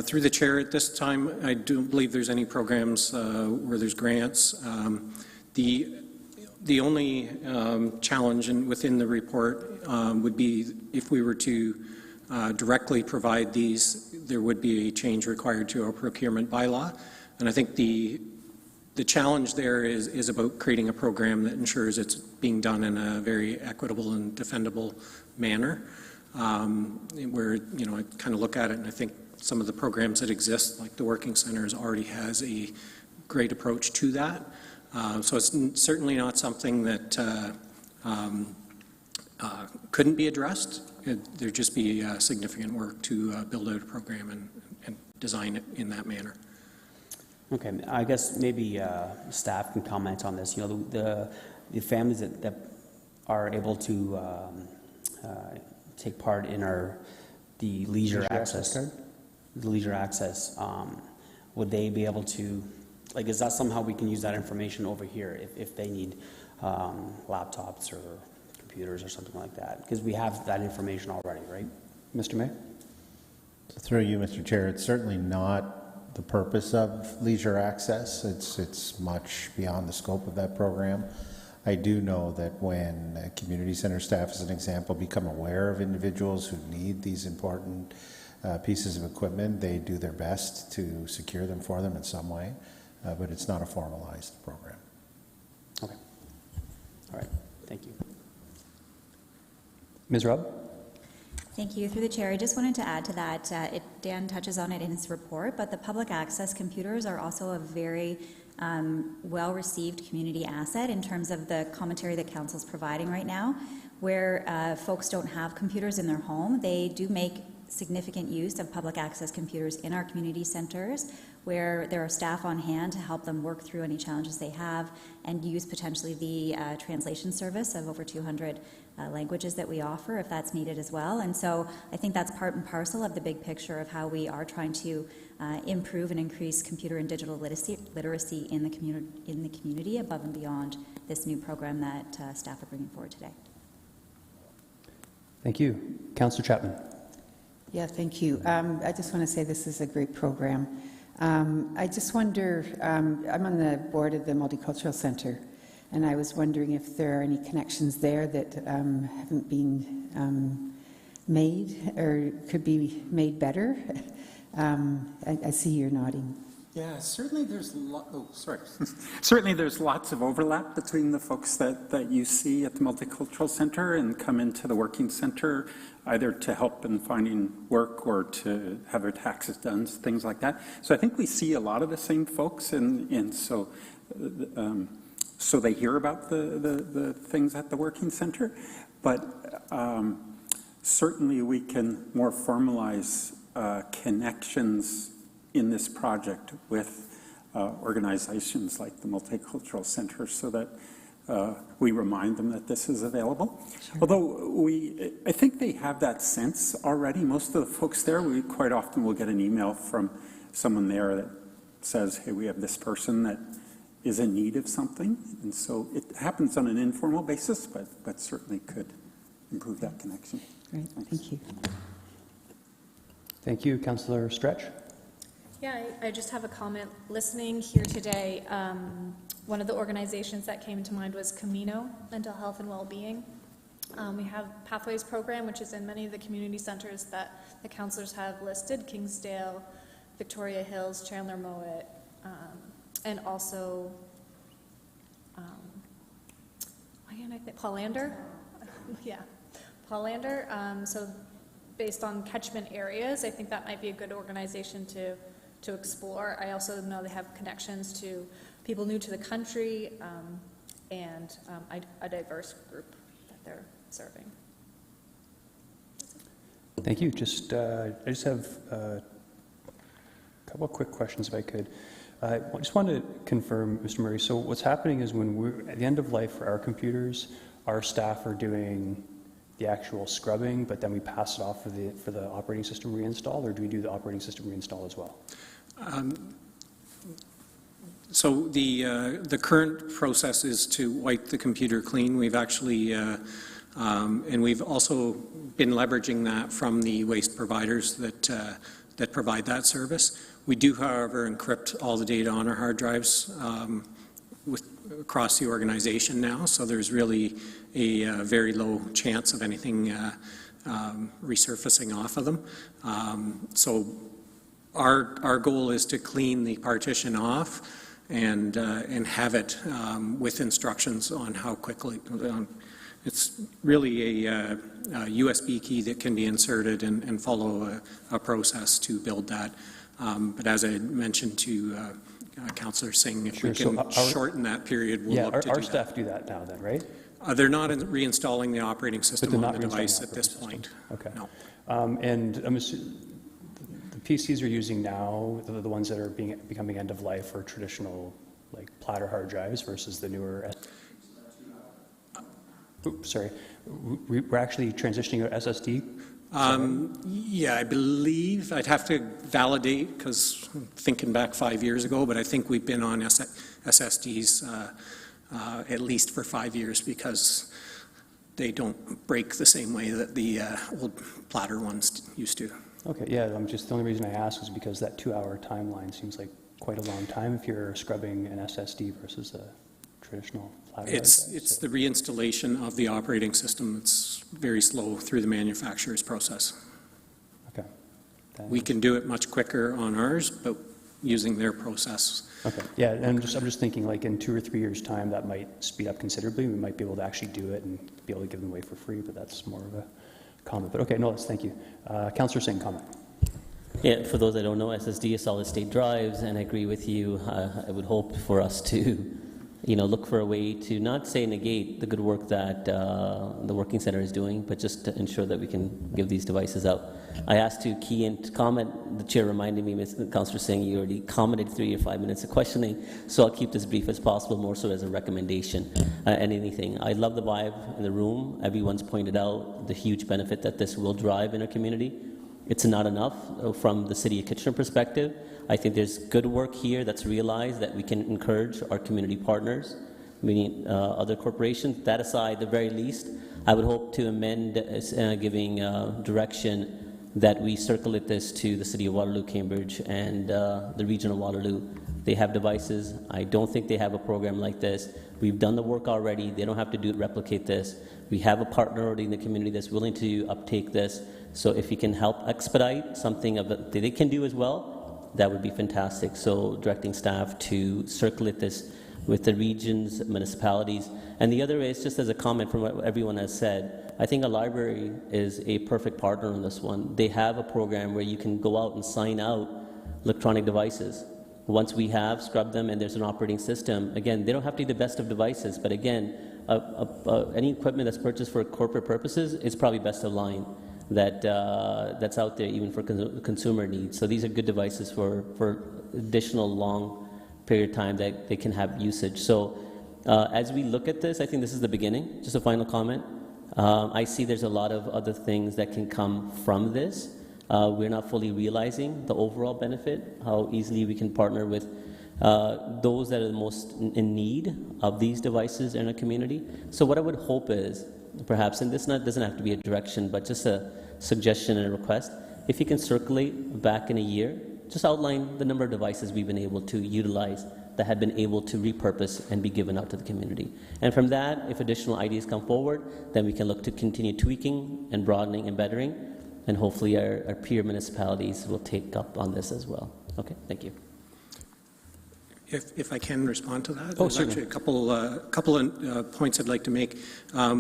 Through the chair, at this time, I don't believe there's any programs where there's grants. The only challenge within the report would be if we were to directly provide these, there would be a change required to our procurement bylaw. And I think the challenge there is about creating a program that ensures it's being done in a very equitable and defendable manner. Where, I kind of look at it and I think some of the programs that exist, like the Working Centres, already has a great approach to that. So it's certainly not something that couldn't be addressed. There'd just be significant work to build out a program and design it in that manner. Okay, I guess maybe staff can comment on this. You know, the families that are able to take part in the leisure access card? the leisure access, would they be able to, like, is that somehow we can use that information over here if they need laptops or computers or something like that? Because we have that information already, right? Mr. May? Through you, Mr. Chair, it's certainly not the purpose of leisure access. It's much beyond the scope of that program. I do know that when community center staff, as an example, become aware of individuals who need these important pieces of equipment, they do their best to secure them for them in some way, but it's not a formalized program. Okay. All right. Thank you. Ms. Robb? Thank you. Through the chair, I just wanted to add to that. Dan touches on it in his report, but the public access computers are also a very well-received community asset in terms of the commentary that Council's providing right now. Where folks don't have computers in their home, they do make significant use of public access computers in our community centers, where there are staff on hand to help them work through any challenges they have and use potentially the translation service of over 200 languages that we offer if that's needed as well. And so I think that's part and parcel of the big picture of how we are trying to improve and increase computer and digital literacy in the community above and beyond this new program that staff are bringing forward today. Thank you. Councillor Chapman? Yeah, thank you. I just want to say this is a great program. I just wonder, I'm on the board of the Multicultural Centre, and I was wondering if there are any connections there that haven't been made or could be made better. I see you're nodding. Yeah, certainly there's certainly there's lots of overlap between the folks that you see at the Multicultural Centre and come into the Working Centre either to help in finding work or to have their taxes done, things like that. So I think we see a lot of the same folks, and so they hear about the things at the Working Centre, but certainly we can more formalize connections in this project with organizations like the Multicultural Centre so that we remind them that this is available. Sure. Although I think they have that sense already. Most of the folks there, we quite often will get an email from someone there that says, hey, we have this person that is in need of something. And so it happens on an informal basis, but certainly could improve that connection. Great, thank you. Thank you. Councillor Stretch? Yeah, I just have a comment. Listening here today, one of the organizations that came to mind was Camino Mental Health and Wellbeing. We have Pathways program, which is in many of the community centers that the councillors have listed, Kingsdale, Victoria Hills, Chandler Mowat, and also, again, I think Paulander. Yeah, Paulander. So based on catchment areas, I think that might be a good organization to explore. I also know they have connections to people new to the country and a diverse group that they're serving. Thank you. I just have a couple of quick questions if I could. I just want to confirm, Mr. Murray, so what's happening is when we're at the end of life for our computers, our staff are doing the actual scrubbing, but then we pass it off for the operating system reinstall, or do we do the operating system reinstall as well? So the current process is to wipe the computer clean. We've actually, and we've also been leveraging that from the waste providers that provide that service. We do, however, encrypt all the data on our hard drives across the organization now, so there's really a very low chance of anything resurfacing off of them. So our goal is to clean the partition off and have it with instructions on how quickly. It's really a USB key that can be inserted and follow a process to build that. But as I mentioned to Councillor Singh, if we can shorten that period, we'll look to do that. Our staff do that now then, right? They're not reinstalling the operating system they're on not the device at this point. Okay. No. And I'm the PCs are using now, the ones that are becoming end of life, are traditional like platter hard drives versus the newer. Oops, sorry. We're actually transitioning to SSD. Yeah, I believe, I'd have to validate, because I'm thinking back 5 years ago, but I think we've been on SSDs at least for 5 years, because they don't break the same way that the old platter ones used to. Okay, yeah, the only reason I ask is because that 2-hour timeline seems like quite a long time if you're scrubbing an SSD versus a traditional platter. It's the reinstallation of the operating system that's very slow through the manufacturer's process. Okay. We can do it much quicker on ours, but using their process. Okay, yeah, and I'm just thinking like in 2 or 3 years' time, that might speed up considerably. We might be able to actually do it and be able to give them away for free, but that's more of a comment. But okay, no, thank you. Councillor Singh, comment. Yeah, for those that don't know, SSD is solid-state drives, and I agree with you. I would hope for us to, look for a way to not say negate the good work that the Working Centre is doing, but just to ensure that we can give these devices out. I asked to key in to comment. The chair reminded me, Councillor Singh, you already commented 3 or 5 minutes of questioning, so I'll keep this brief as possible, more so as a recommendation and anything. I love the vibe in the room. Everyone's pointed out the huge benefit that this will drive in our community. It's not enough from the City of Kitchener perspective. I think there's good work here that's realized that we can encourage our community partners, meaning other corporations. That aside, at the very least, I would hope to amend giving direction that we circulate this to the City of Waterloo, Cambridge, and the region of Waterloo. They have devices. I don't think they have a program like this. We've done the work already. They don't have to replicate this. We have a partner already in the community that's willing to uptake this. So if you can help expedite something of it that they can do as well, that would be fantastic. So directing staff to circulate this with the regions, municipalities. And the other is, just as a comment from what everyone has said, I think a library is a perfect partner on this one. They have a program where you can go out and sign out electronic devices. Once we have scrubbed them and there's an operating system, again, they don't have to be the best of devices, but again, any equipment that's purchased for corporate purposes is probably best of line. That's out there even for consumer needs. So these are good devices for additional long period of time that they can have usage. So as we look at this, I think this is the beginning. Just a final comment. I see there's a lot of other things that can come from this. We're not fully realizing the overall benefit, how easily we can partner with those that are the most in need of these devices in our community. So what I would hope is, perhaps, and this doesn't have to be a direction, but just a suggestion and a request, if you can circulate back in a year, just outline the number of devices we've been able to utilize that have been able to repurpose and be given out to the community. And from that, if additional ideas come forward, then we can look to continue tweaking and broadening and bettering, and hopefully our peer municipalities will take up on this as well. Okay, thank you. If I can respond to that, Oh, there's actually a couple of points I'd like to make.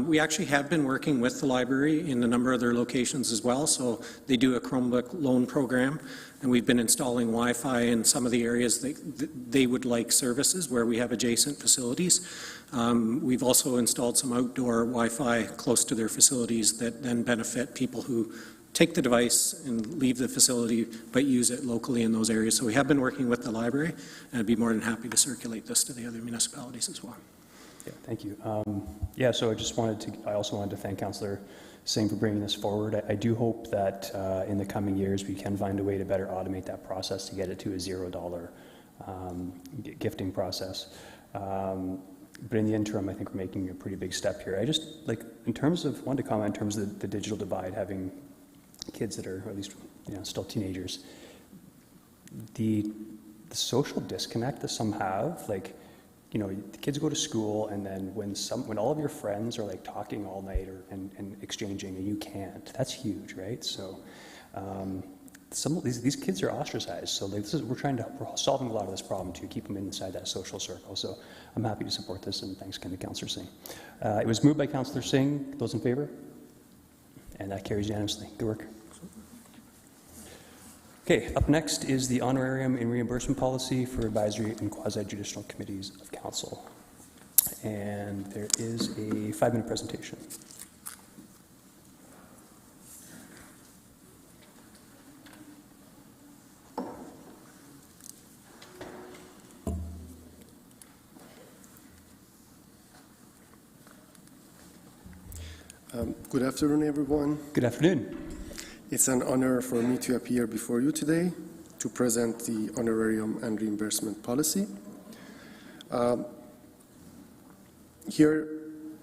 We actually have been working with the library in a number of their locations as well. So they do a Chromebook loan program, and we've been installing Wi-Fi in some of the areas they would like services where we have adjacent facilities. We've also installed some outdoor Wi-Fi close to their facilities that then benefit people who take the device and leave the facility, but use it locally in those areas. So we have been working with the library, and I'd be more than happy to circulate this to the other municipalities as well. Yeah, thank you. Yeah, so I also wanted to thank Councillor Singh for bringing this forward. I do hope that in the coming years we can find a way to better automate that process to get it to a $0 gifting process. But in the interim, I think we're making a pretty big step here. I just, wanted to comment in terms of the digital divide, having kids that are, or at least, still teenagers. The social disconnect that some have, the kids go to school, and then when all of your friends are talking all night and exchanging, and you can't, that's huge, right? So some of these kids are ostracized. So we're solving a lot of this problem to keep them inside that social circle. So I'm happy to support this, and thanks again to Councillor Singh. It was moved by Councillor Singh. Those in favour? And that carries unanimously. Good work. Okay, up next is the honorarium and reimbursement policy for advisory and quasi-judicial committees of council. And there is a 5-minute presentation. Good afternoon, everyone. Good afternoon. It's an honor for me to appear before you today to present the honorarium and reimbursement policy. Here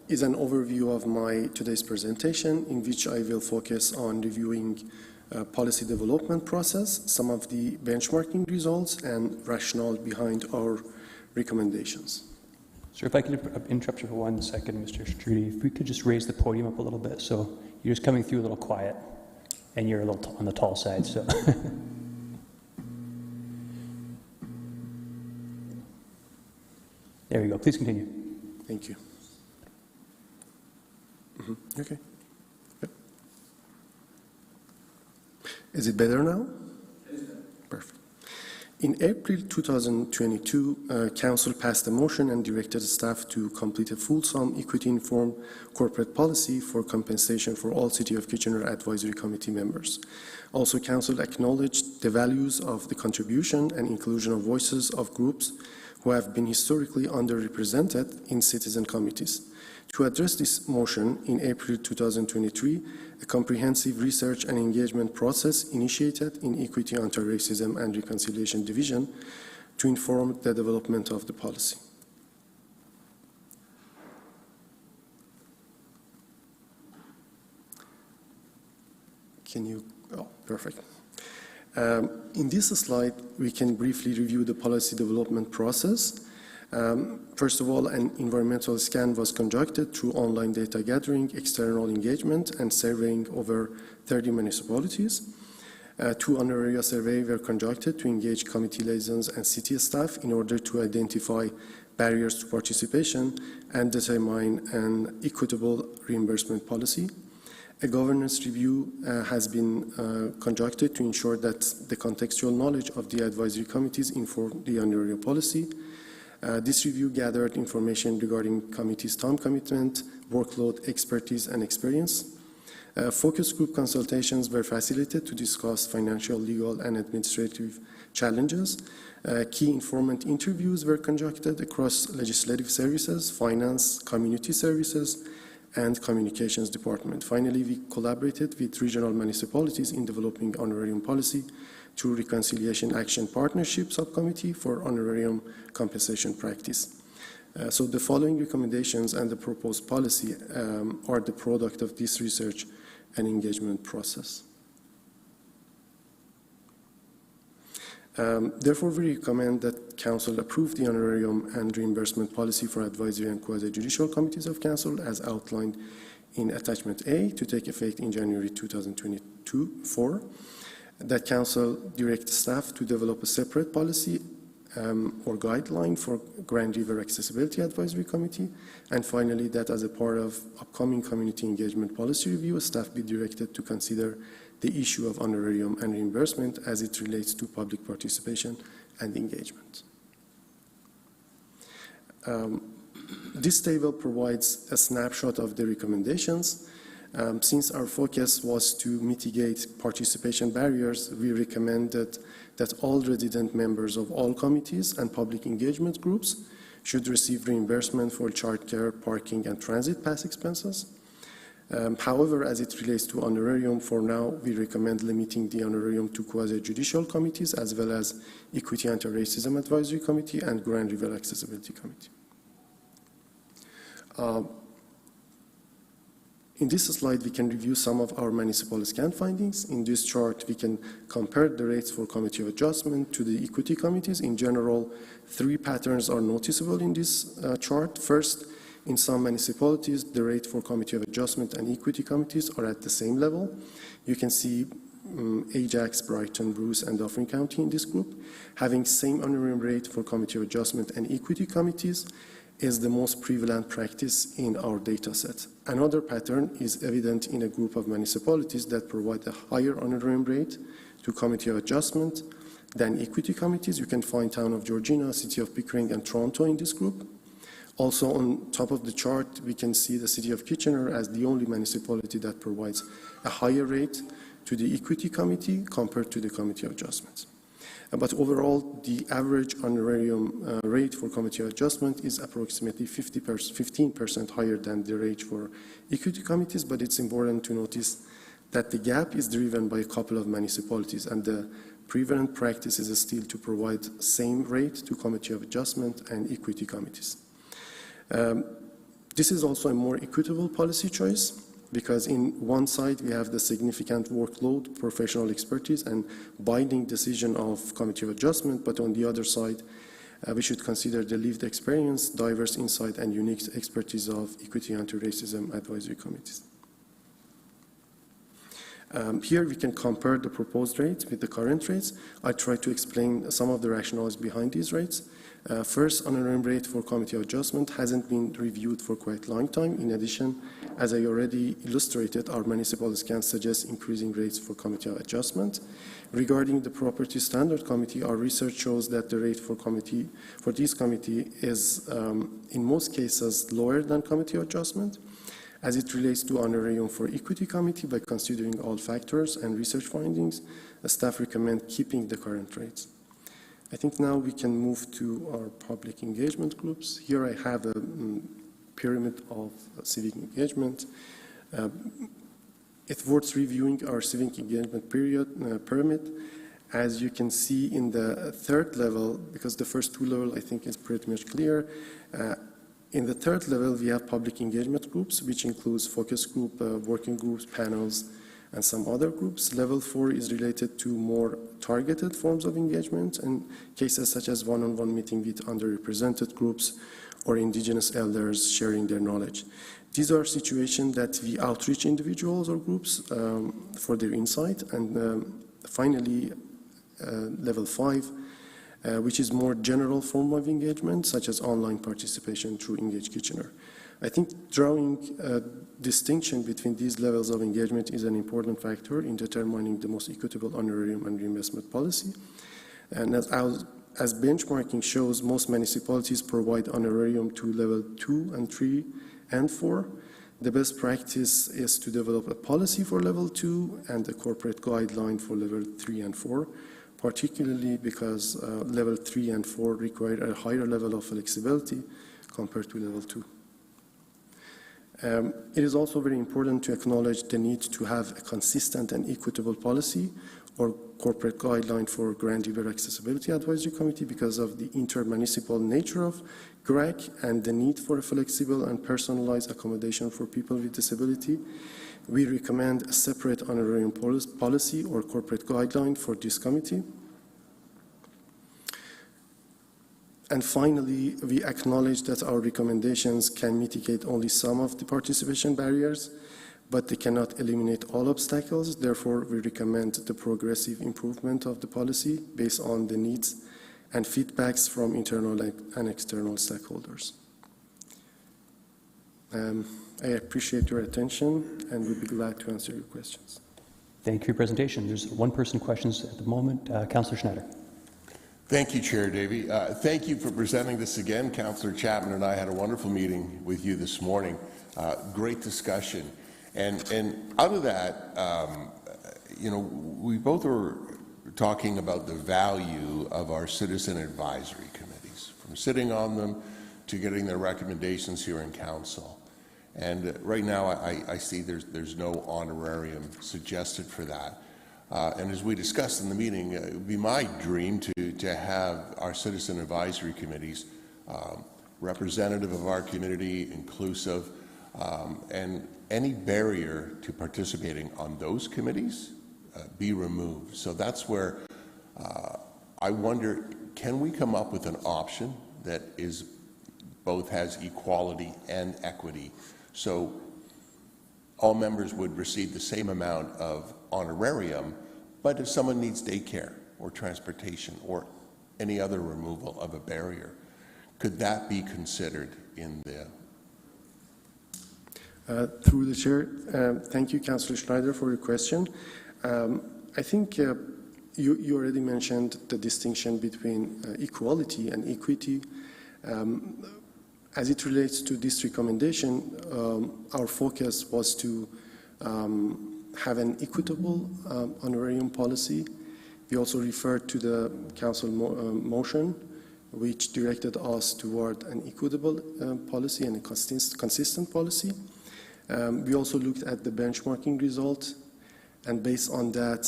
is an overview of my today's presentation, in which I will focus on reviewing policy development process, some of the benchmarking results, and rationale behind our recommendations. Sir, if I could interrupt you for 1 second, Mr. Strudy, if we could just raise the podium up a little bit. So you're just coming through a little quiet, and you're a little on the tall side. So. There you go. Please continue. Thank you. Okay. Yep. Is it better now? Perfect. In April 2022, Council passed a motion and directed staff to complete a fulsome equity-informed corporate policy for compensation for all City of Kitchener Advisory Committee members. Also, Council acknowledged the values of the contribution and inclusion of voices of groups who have been historically underrepresented in citizen committees. To address this motion, in April 2023, a comprehensive research and engagement process initiated in Equity, Anti-Racism and Reconciliation Division to inform the development of the policy. Perfect. In this slide, we can briefly review the policy development process. First of all, an environmental scan was conducted through online data gathering, external engagement, and surveying over 30 municipalities. 2 honoraria surveys were conducted to engage committee liaisons and city staff in order to identify barriers to participation and determine an equitable reimbursement policy. A governance review has been conducted to ensure that the contextual knowledge of the advisory committees inform the honoraria policy. This review gathered information regarding committees' time commitment, workload, expertise, and experience. Focus group consultations were facilitated to discuss financial, legal, and administrative challenges. Key informant interviews were conducted across legislative services, finance, community services, and communications department. Finally, we collaborated with regional municipalities in developing honorarium policy through Reconciliation Action Partnership Subcommittee for Honorarium Compensation Practice. So the following recommendations and the proposed policy are the product of this research and engagement process. Therefore, we recommend that Council approve the honorarium and reimbursement policy for advisory and quasi-judicial committees of Council as outlined in Attachment A to take effect in January 2024. That Council direct staff to develop a separate policy or guideline for Grand River Accessibility Advisory Committee. And finally, that as a part of upcoming community engagement policy review, staff be directed to consider the issue of honorarium and reimbursement as it relates to public participation and engagement. This table provides a snapshot of the recommendations. Since our focus was to mitigate participation barriers, we recommended that all resident members of all committees and public engagement groups should receive reimbursement for childcare, parking, and transit pass expenses. However, as it relates to honorarium, for now, we recommend limiting the honorarium to quasi-judicial committees as well as Equity, Anti-Racism Advisory Committee and Grand River Accessibility Committee. In this slide, we can review some of our municipal scan findings. In this chart, we can compare the rates for Committee of Adjustment to the equity committees. In general, 3 patterns are noticeable in this chart. First, in some municipalities, the rate for Committee of Adjustment and equity committees are at the same level. You can see Ajax, Brighton, Bruce, and Dauphin County in this group. Having same honorarium rate for Committee of Adjustment and equity committees is the most prevalent practice in our data set. Another pattern is evident in a group of municipalities that provide a higher honorarium rate to Committee of Adjustment than equity committees. You can find Town of Georgina, City of Pickering, and Toronto in this group. Also, on top of the chart, we can see the City of Kitchener as the only municipality that provides a higher rate to the Equity Committee compared to the Committee of Adjustments. But overall, the average honorarium rate for Committee of Adjustment is approximately 15% higher than the rate for Equity Committees, but it's important to notice that the gap is driven by a couple of municipalities, and the prevalent practice is still to provide same rate to Committee of Adjustment and Equity Committees. This is also a more equitable policy choice, because in one side we have the significant workload, professional expertise, and binding decision of Committee of Adjustment, but on the other side, we should consider the lived experience, diverse insight, and unique expertise of Equity and Anti-Racism Advisory Committees. Here we can compare the proposed rates with the current rates. I try to explain some of the rationales behind these rates. First, honorarium rate for Committee of Adjustment hasn't been reviewed for quite a long time. In addition, as I already illustrated, our municipal scan suggests increasing rates for Committee of Adjustment. Regarding the Property Standard Committee, our research shows that the rate for this committee is, in most cases, lower than Committee of Adjustment. As it relates to honorarium for Equity Committee, by considering all factors and research findings, the staff recommend keeping the current rates. I think now we can move to our public engagement groups. Here I have a pyramid of civic engagement. It's worth reviewing our civic engagement pyramid. As you can see in the third level, because the first two levels I think is pretty much clear, in the third level we have public engagement groups, which includes focus group, working groups, panels, and some other groups. Level 4 is related to more targeted forms of engagement and cases such as one-on-one meeting with underrepresented groups or Indigenous elders sharing their knowledge. These are situations that we outreach individuals or groups for their insight. And finally, level 5, which is more general form of engagement, such as online participation through Engage Kitchener. I think drawing a distinction between these levels of engagement is an important factor in determining the most equitable honorarium and reinvestment policy. And as benchmarking shows, most municipalities provide honorarium to level 2 and 3 and 4. The best practice is to develop a policy for level 2 and a corporate guideline for level 3 and 4, particularly because level 3 and 4 require a higher level of flexibility compared to level 2. It is also very important to acknowledge the need to have a consistent and equitable policy or corporate guideline for Grand River Accessibility Advisory Committee because of the intermunicipal nature of GRAC and the need for a flexible and personalized accommodation for people with disability. We recommend a separate honorarium policy or corporate guideline for this committee. And finally, we acknowledge that our recommendations can mitigate only some of the participation barriers, but they cannot eliminate all obstacles. Therefore, we recommend the progressive improvement of the policy based on the needs and feedbacks from internal and external stakeholders. I appreciate your attention and would be glad to answer your questions. Thank you for your presentation. There's one-person questions at the moment. Councillor Schneider. Thank you, Chair Davey. Thank you for presenting this again. Councillor Chapman and I had a wonderful meeting with you this morning. Great discussion. And out of that, you know, we both were talking about the value of our citizen advisory committees, from sitting on them to getting their recommendations here in council. And right now, I see there's no honorarium suggested for that. And as we discussed in the meeting, it would be my dream to have our citizen advisory committees representative of our community, inclusive, and any barrier to participating on those committees be removed. So that's where I wonder, can we come up with an option that is both has equality and equity, so all members would receive the same amount of honorarium, but if someone needs daycare or transportation or any other removal of a barrier, could that be considered in the... Through the chair, thank you, Councillor Schneider, for your question. I think you already mentioned the distinction between equality and equity. As it relates to this recommendation, our focus was to have an equitable honorarium policy. We also referred to the council motion, which directed us toward an equitable policy and a consistent policy. We also looked at the benchmarking results, and based on that,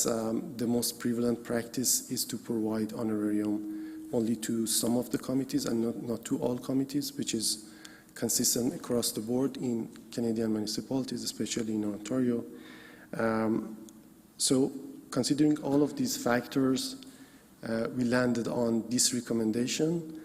the most prevalent practice is to provide honorarium only to some of the committees and not to all committees, which is consistent across the board in Canadian municipalities, especially in Ontario. So considering all of these factors, we landed on this recommendation.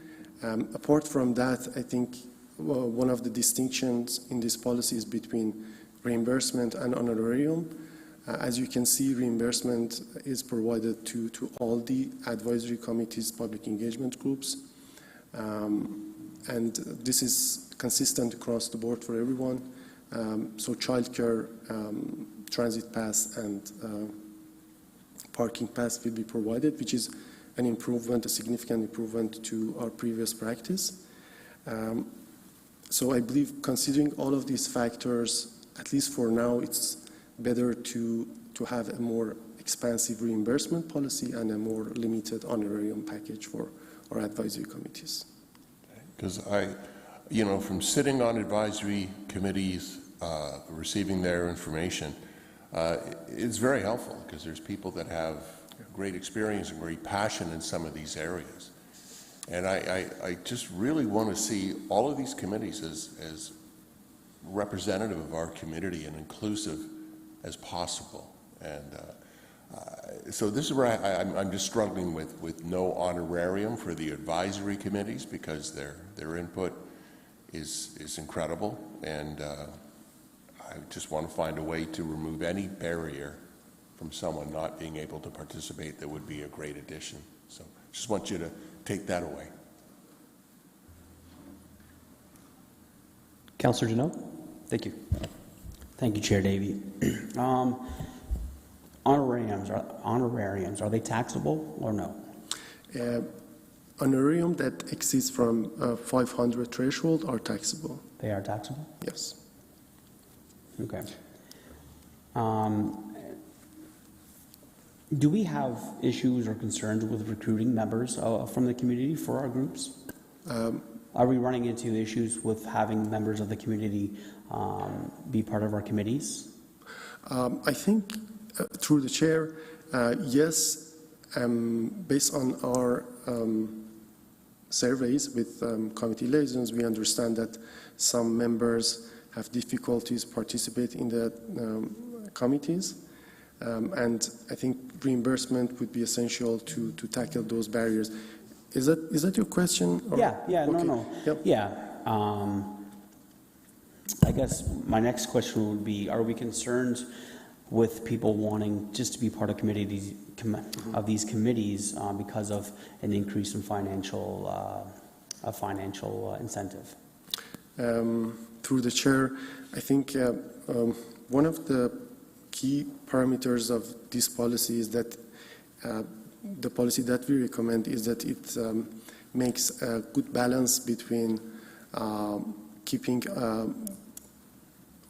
Apart from that, I think one of the distinctions in this policy is between reimbursement and honorarium. As you can see, reimbursement is provided to all the advisory committees, public engagement groups. And this is consistent across the board for everyone. So childcare, transit pass, and parking pass will be provided, which is an improvement, a significant improvement to our previous practice. So I believe considering all of these factors, at least for now, it's better to have a more expansive reimbursement policy and a more limited honorarium package for our advisory committees. Because from sitting on advisory committees, receiving their information, it's very helpful because there's people that have great experience and great passion in some of these areas. And I just really want to see all of these committees as representative of our community and inclusive as possible. And so this is where I'm just struggling with no honorarium for the advisory committees because their input is incredible, and I just want to find a way to remove any barrier from someone not being able to participate that would be a great addition. So just want you to take that away. Councillor Janot? Thank you. Thank you, Chair Davey. Honorariums, are they taxable or no? Honorarium that exceeds from 500 threshold are taxable. They are taxable? Yes. Okay. Do we have issues or concerns with recruiting members from the community for our groups? Are we running into issues with having members of the community be part of our committees? I think through the chair, yes, based on our surveys with committee liaisons, we understand that some members have difficulties participating in the committees. And I think reimbursement would be essential to tackle those barriers. Is that your question? Or? Yeah, Okay. no. Yep. Yeah. I guess my next question would be, are we concerned with people wanting just to be part of these committees because of an increase in financial incentive? Through the chair, I think one of the key parameters of this policy is that the policy that we recommend is that it makes a good balance between keeping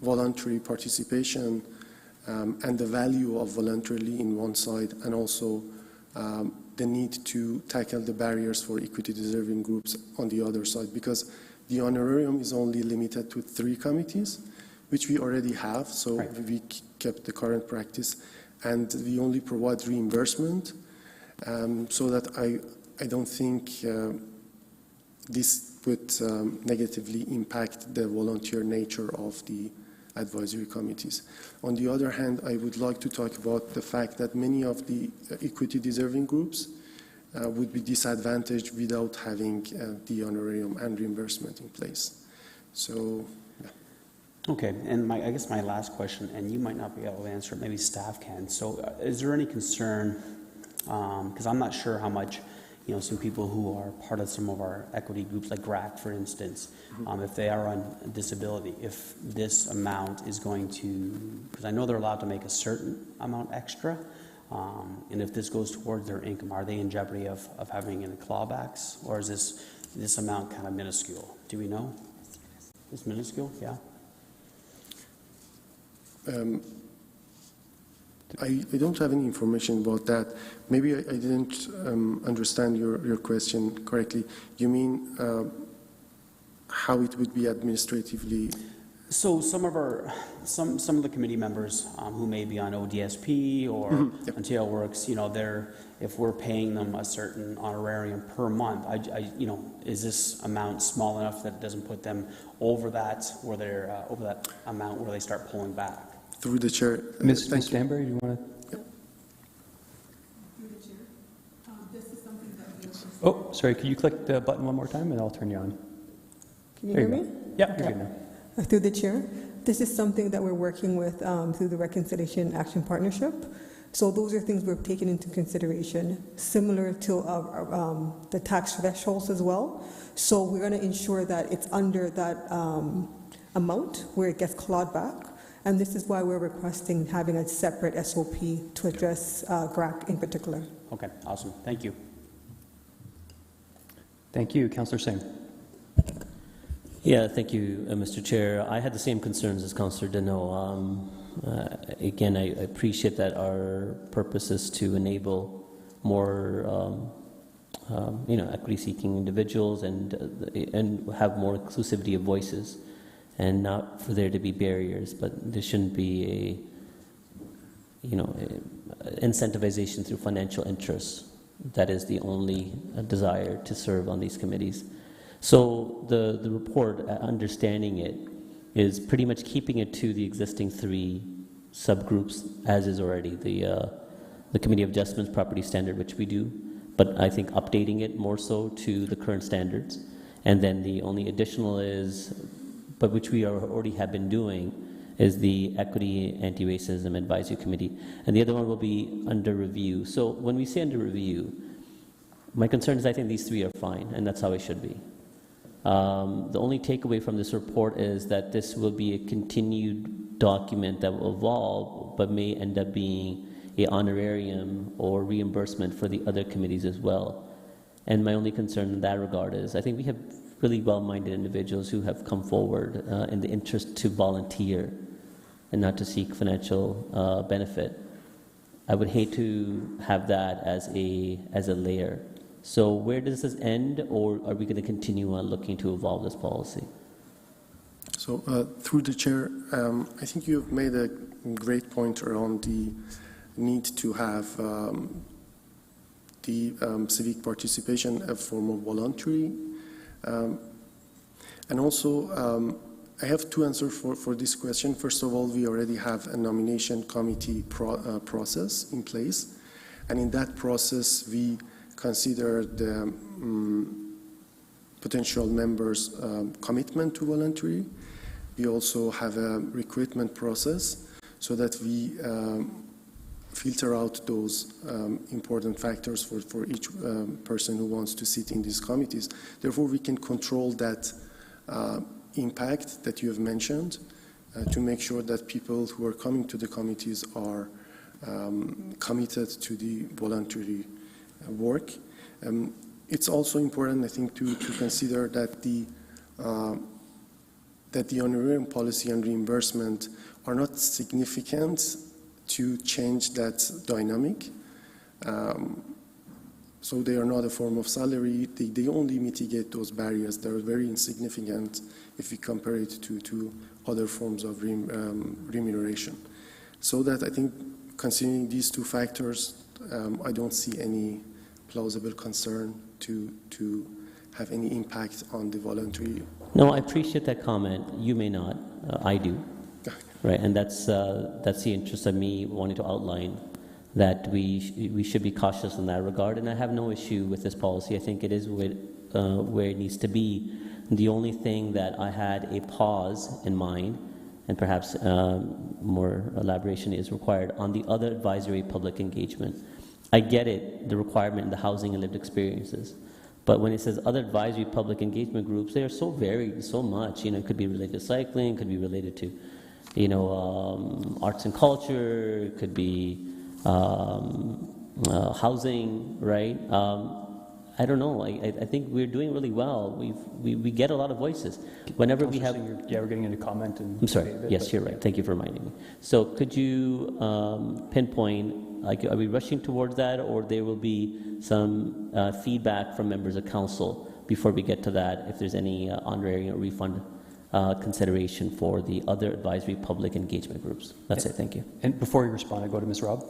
voluntary participation and the value of voluntarily in one side, and also the need to tackle the barriers for equity deserving groups on the other side, because the honorarium is only limited to 3 committees, which we already have, so right. We kept the current practice, and we only provide reimbursement, so that I don't think this would negatively impact the volunteer nature of the advisory committees. On the other hand, I would like to talk about the fact that many of the equity deserving groups would be disadvantaged without having the honorarium and reimbursement in place. So, yeah. Okay, and I guess my last question, and you might not be able to answer it, maybe staff can. So is there any concern, because I'm not sure how much, some people who are part of some of our equity groups, like GRAC, for instance, if they are on disability, if this amount is going to, because I know they're allowed to make a certain amount extra, and if this goes towards their income, are they in jeopardy of having any clawbacks, or is this amount kind of minuscule? Do we know? It's minuscule, yeah. I don't have any information about that. Maybe I didn't understand your question correctly. You mean how it would be administratively? So some of the committee members who may be on ODSP or on Tailworks, you know, if we're paying them a certain honorarium per month, is this amount small enough that it doesn't put them over that, where they're over that amount where they start pulling back? Through the chair. Ms. Danbury, do you want to? Oh, sorry, could you click the button one more time and I'll turn you on? Can you hear me? Yeah, you're good now. Through the chair, this is something that we're working with through the Reconciliation Action Partnership. So those are things we've taken into consideration, similar to the tax thresholds as well. So we're going to ensure that it's under that amount where it gets clawed back. And this is why we're requesting having a separate SOP to address GRAC in particular. Okay, awesome. Thank you. Thank you. Councillor Singh. Yeah, thank you, Mr. Chair. I had the same concerns as Councillor Deneau. Again, I appreciate that our purpose is to enable more, equity-seeking individuals and have more inclusivity of voices, and not for there to be barriers. But there shouldn't be incentivization through financial interests. That is the only desire to serve on these committees. So the report, understanding it, is pretty much keeping it to the existing 3 subgroups, as is already the Committee of Adjustments Property Standard, which we do, but I think updating it more so to the current standards. And then the only additional is, but which we already have been doing, is the Equity Anti-Racism Advisory Committee. And the other one will be under review. So when we say under review, my concern is I think these 3 are fine, and that's how it should be. The only takeaway from this report is that this will be a continued document that will evolve, but may end up being an honorarium or reimbursement for the other committees as well. And my only concern in that regard is I think we have really well-minded individuals who have come forward in the interest to volunteer and not to seek financial benefit. I would hate to have that as a layer. So where does this end, or are we going to continue on looking to evolve this policy? So through the chair, I think you've made a great point around the need to have civic participation a form of voluntary. And also, I have 2 answers for this question. First of all, we already have a nomination committee process in place. And in that process, we consider the potential members' commitment to voluntary. We also have a recruitment process so that we filter out those important factors for each person who wants to sit in these committees. Therefore, we can control that impact that you have mentioned to make sure that people who are coming to the committees are committed to the voluntary work. It's also important, I think, to consider that the honorarium policy and reimbursement are not significant to change that dynamic. So they are not a form of salary. They only mitigate those barriers. They're very insignificant if we compare it to other forms of remuneration. So that I think considering these 2 factors, I don't see any plausible concern to have any impact on the voluntary. No, I appreciate that comment. You may not. I do. Right, and that's the interest of me wanting to outline that we should be cautious in that regard. And I have no issue with this policy. I think it is where it needs to be. The only thing that I had a pause in mind, and perhaps more elaboration is required, on the other advisory public engagement. I get it, the requirement in the housing and lived experiences. But when it says other advisory public engagement groups, they are so varied, so much. It could be related to cycling, could be related to, arts and culture, it could be housing, right? I don't know. I think we're doing really well. We get a lot of voices. Whenever we have... We're getting into comment and... I'm sorry. Yes, you're right. Thank you for reminding me. So could you pinpoint, like, are we rushing towards that, or there will be some feedback from members of council before we get to that, if there's any honorarium or refund consideration for the other advisory public engagement groups? That's it. Thank you. And before you respond, I go to Ms. Robb.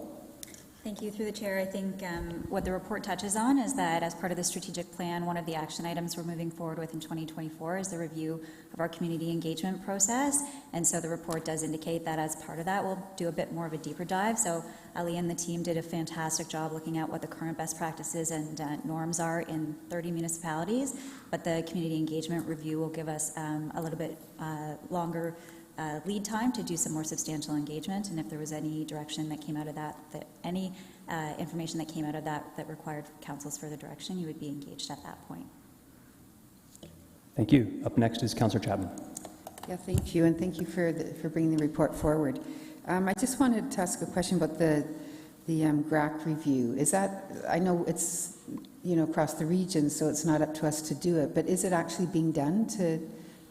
Thank you. Through the chair, I think what the report touches on is that as part of the strategic plan, one of the action items we're moving forward with in 2024 is the review of our community engagement process. And so the report does indicate that as part of that, we'll do a bit more of a deeper dive. So Ali and the team did a fantastic job looking at what the current best practices and norms are in 30 municipalities. But the community engagement review will give us a little bit longer lead time to do some more substantial engagement, and if there was any direction that came out of that, any information that came out of that that required council's further direction, you would be engaged at that point. Thank you. Up next is Councillor Chapman. Yeah, thank you, and thank you for bringing the report forward. I just wanted to ask a question about the GRAC review. Is that, I know it's across the region, so it's not up to us to do it, but is it actually being done to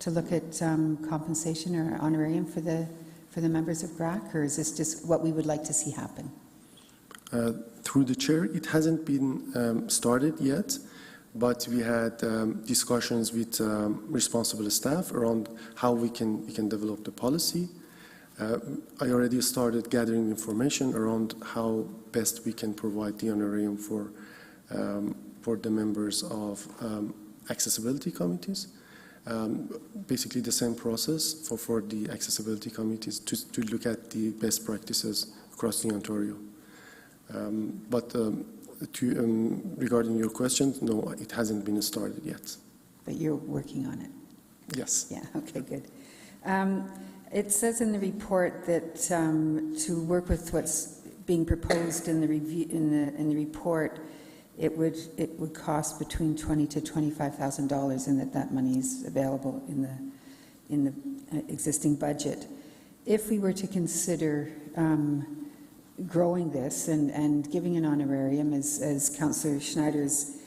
look at compensation or honorarium for the members of GRAC, or is this just what we would like to see happen? Through the chair, it hasn't been started yet, but we had discussions with responsible staff around how we can develop the policy. I already started gathering information around how best we can provide the honorarium for the members of accessibility committees. Basically the same process for the accessibility committees to look at the best practices across the Ontario. Regarding your question, no, it hasn't been started yet. But you're working on it? Yes. Yeah, okay, good. It says in the report that to work with what's being proposed in the review in the report, it would cost between $20,000 to $25,000, and that money is available in the existing budget. If we were to consider growing this and giving an honorarium, as Councillor Schneider is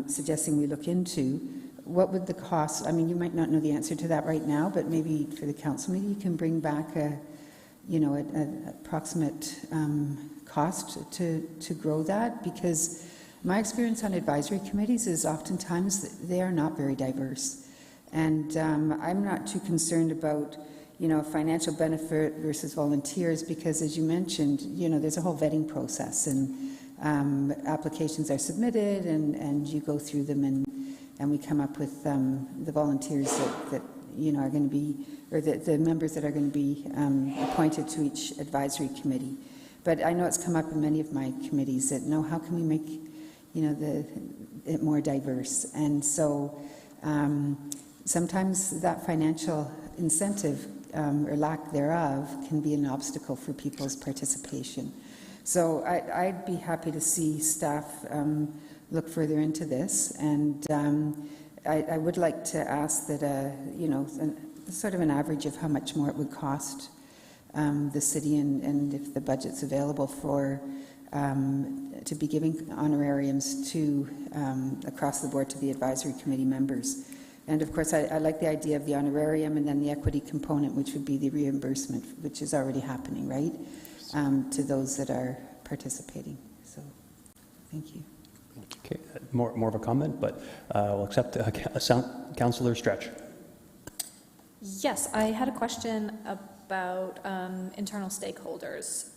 suggesting we look into, what would the cost? I mean, you might not know the answer to that right now, but maybe for the council, maybe you can bring back an approximate cost to grow that, because my experience on advisory committees is oftentimes they are not very diverse. And I'm not too concerned about, financial benefit versus volunteers, because as you mentioned, there's a whole vetting process, and applications are submitted, and you go through them, and we come up with the volunteers that are going to be, or the members that are going to be appointed to each advisory committee. But I know it's come up in many of my committees that, how can we make it more diverse? And so sometimes that financial incentive or lack thereof can be an obstacle for people's participation. So I'd be happy to see staff look further into this, and I would like to ask that sort of an average of how much more it would cost the city, and if the budget's available for to be giving honorariums to across the board to the advisory committee members. And of course, I like the idea of the honorarium and then the equity component, which would be the reimbursement, which is already happening, right, to those that are participating. So, thank you. Okay, more of a comment, but we'll accept Councillor Stretch. Yes, I had a question about internal stakeholders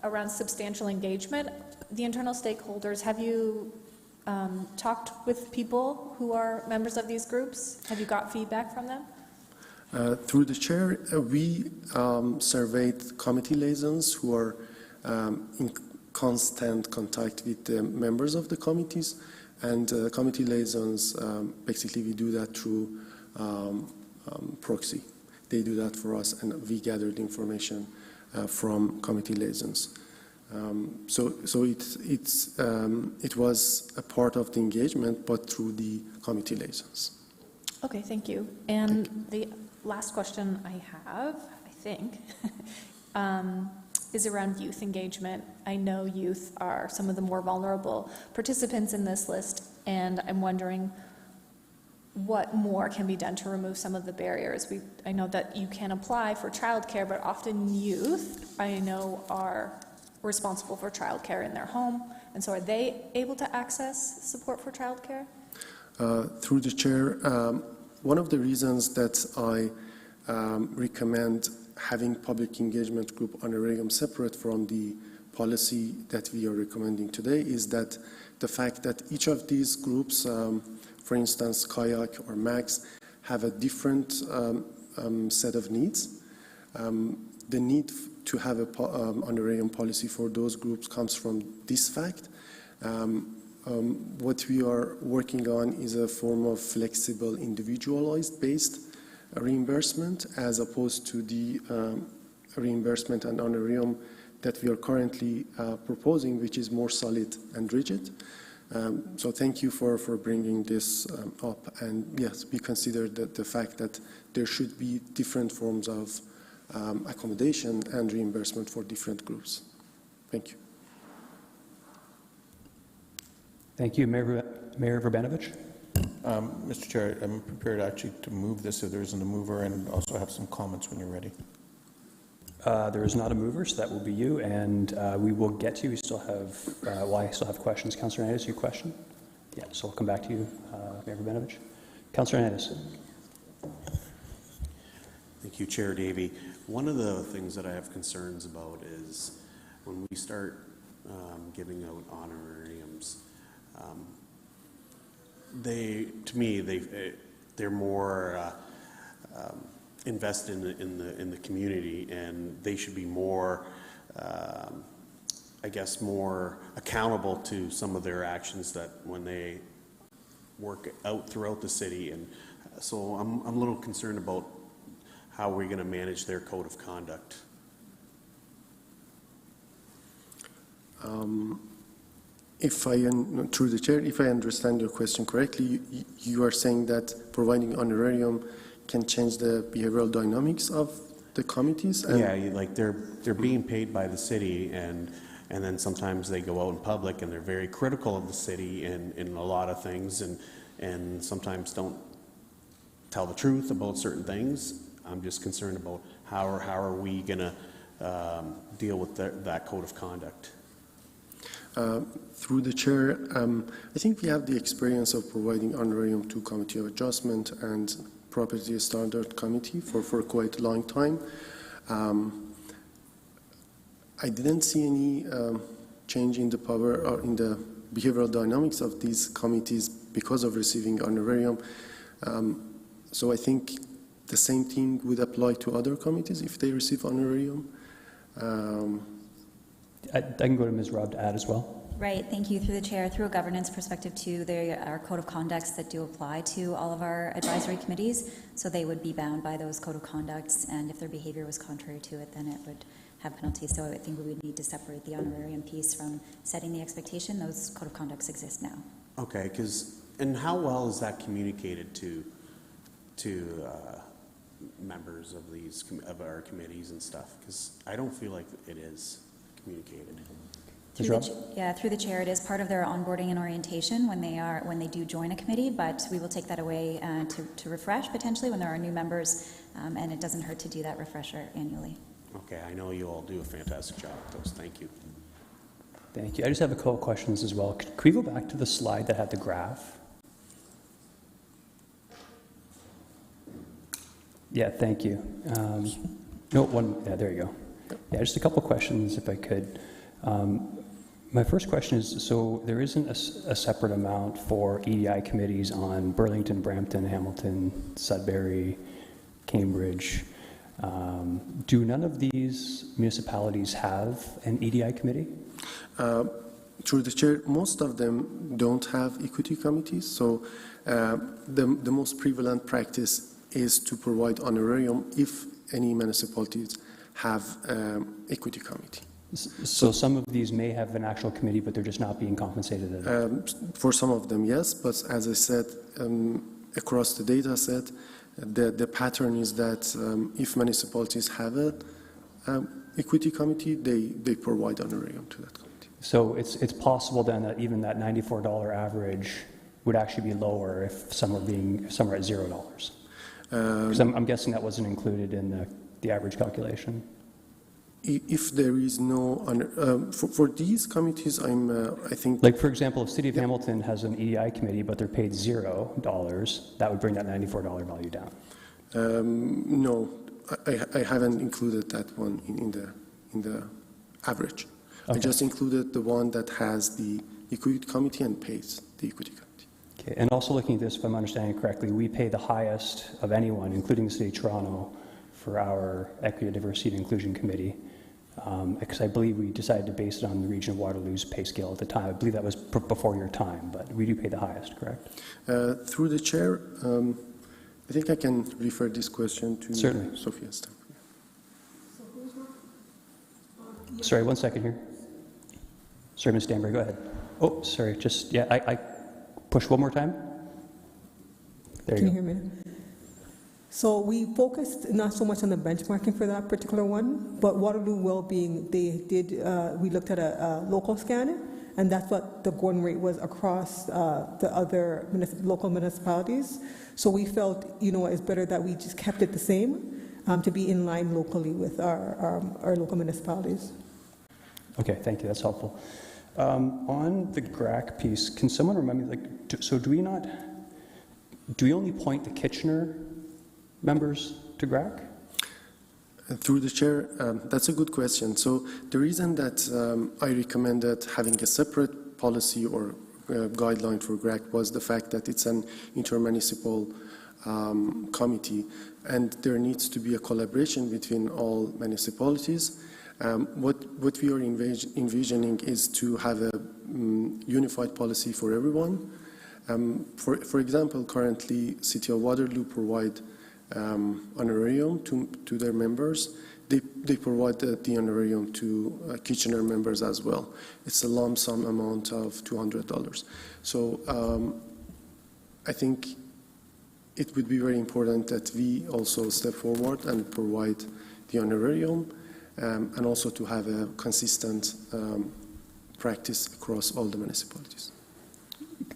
around substantial engagement. The internal stakeholders, have you talked with people who are members of these groups? Have you got feedback from them? Through the chair, we surveyed committee liaisons who are in constant contact with the members of the committees, and committee liaisons, basically we do that through proxy. They do that for us, and we gather the information from committee liaisons. So it was a part of the engagement, but through the committee liaisons. Okay, thank you. And the last question I have, I think, is around youth engagement. I know youth are some of the more vulnerable participants in this list, and I'm wondering what more can be done to remove some of the barriers. I know that you can apply for childcare, but often youth, I know, are responsible for childcare in their home, and so are they able to access support for childcare? Through the chair, one of the reasons that I recommend having public engagement group honorarium separate from the policy that we are recommending today is that the fact that each of these groups, for instance, Kayak or MAX, have a different set of needs. The need to have a honorarium policy for those groups comes from this fact. What we are working on is a form of flexible, individualized based reimbursement as opposed to the reimbursement and honorarium that we are currently proposing, which is more solid and rigid. So thank you for bringing this up. And yes, we consider that the fact that there should be different forms of accommodation and reimbursement for different groups. Thank you. Thank you. Mayor Verbanovich? Mr. Chair, I'm prepared actually to move this if there isn't a mover, and also have some comments when you're ready. There is not a mover, so that will be you, and we will get to you. We still have, I still have questions. Councillor Hernandez, your question? Yeah, so I'll come back to you, Mayor Verbanovich. Councillor Hernandez. Thank you, Chair Davey. One of the things that I have concerns about is when we start giving out honorariums, they're more invested in the community, and they should be more, I guess, more accountable to some of their actions that when they work out throughout the city. And so I'm a little concerned about how we're going to manage their code of conduct. Through the chair, if I understand your question correctly, you are saying that providing honorarium can change the behavioral dynamics of the committees? Yeah, like they're being paid by the city, and then sometimes they go out in public and they're very critical of the city in a lot of things, and sometimes don't tell the truth about certain things. I'm just concerned about how are we going to deal with that code of conduct. Through the chair, I think we have the experience of providing honorarium to Committee of Adjustment and Property Standard Committee for quite a long time. I didn't see any change in the power or in the behavioral dynamics of these committees because of receiving honorarium. So I think the same thing would apply to other committees if they receive honorarium. I can go to Ms. Robb to add as well. Right, thank you. Through the chair, through a governance perspective too, there are code of conducts that do apply to all of our advisory committees, so they would be bound by those code of conducts, and if their behavior was contrary to it, then it would have penalties. So I think we would need to separate the honorarium piece from setting the expectation. Those code of conducts exist now. Okay, and how well is that communicated to members of our committees and stuff? Because I don't feel like it is communicated. Through the chair, it is part of their onboarding and orientation when they do join a committee, but we will take that away to refresh potentially when there are new members, and it doesn't hurt to do that refresher annually. Okay, I know you all do a fantastic job with those. Thank you. Thank you. I just have a couple of questions as well. Could we go back to the slide that had the graph? Yeah, thank you. There you go. Yeah, just a couple of questions if I could. My first question is, so there isn't a separate amount for EDI committees on Burlington, Brampton, Hamilton, Sudbury, Cambridge. Do none of these municipalities have an EDI committee? Through the chair, most of them don't have equity committees, so the most prevalent practice is to provide honorarium if any municipalities have equity committee. So some of these may have an actual committee, but they're just not being compensated. For some of them, yes, but as I said, across the data set, the pattern is that if municipalities have a equity committee, they provide honorarium to that committee. So it's possible then that even that $94 average would actually be lower if some are at $0. Because I'm guessing that wasn't included in the average calculation. If there is no, for these committees, I think... Like, for example, if City of Hamilton has an EDI committee, but they're paid $0, that would bring that $94 value down. No, I haven't included that one in the average. Okay. I just included the one that has the equity committee and pays the equity committee. Okay, and also looking at this, if I'm understanding correctly, we pay the highest of anyone, including the City of Toronto, for our Equity, Diversity, and Inclusion Committee, because I believe we decided to base it on the Region of Waterloo's pay scale at the time. I believe that was before your time, but we do pay the highest, correct? Through the chair, I think I can refer this question to Certainly. Sophia Stamp. Sorry, one second here. Sorry, Ms. Danbury, go ahead. Oh, sorry, I push one more time. There you go. Can you hear me? So we focused not so much on the benchmarking for that particular one, but Waterloo Wellbeing, we looked at a local scan, and that's what the going rate was across the other local municipalities. So we felt, it's better that we just kept it the same to be in line locally with our local municipalities. Okay, thank you, that's helpful. On the GRAC piece, can someone remind me, so do we only point the Kitchener members to GRAC? Through the chair, that's a good question. So the reason that I recommended having a separate policy or guideline for GRAC was the fact that it's an intermunicipal committee, and there needs to be a collaboration between all municipalities. What we are envisioning is to have a unified policy for everyone. For example, currently, City of Waterloo provide honorarium to their members. They provide the honorarium to Kitchener members as well. It's a lump sum amount of $200. So I think it would be very important that we also step forward and provide the honorarium, and also to have a consistent practice across all the municipalities.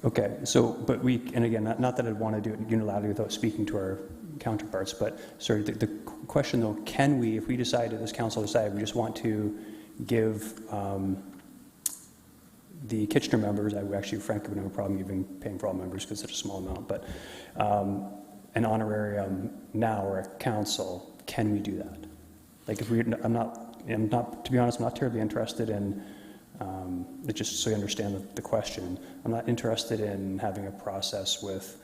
Okay, so, but and again, not that I'd want to do it unilaterally without speaking to our counterparts, but sorry, the question though, can we, if we decide, this council decide, we just want to give the Kitchener members, I actually frankly would have a problem even paying for all members because it's such a small amount, but an honorarium now or a council, can we do that? Like if I'm not, to be honest, I'm not terribly interested in, just so you understand the question, I'm not interested in having a process with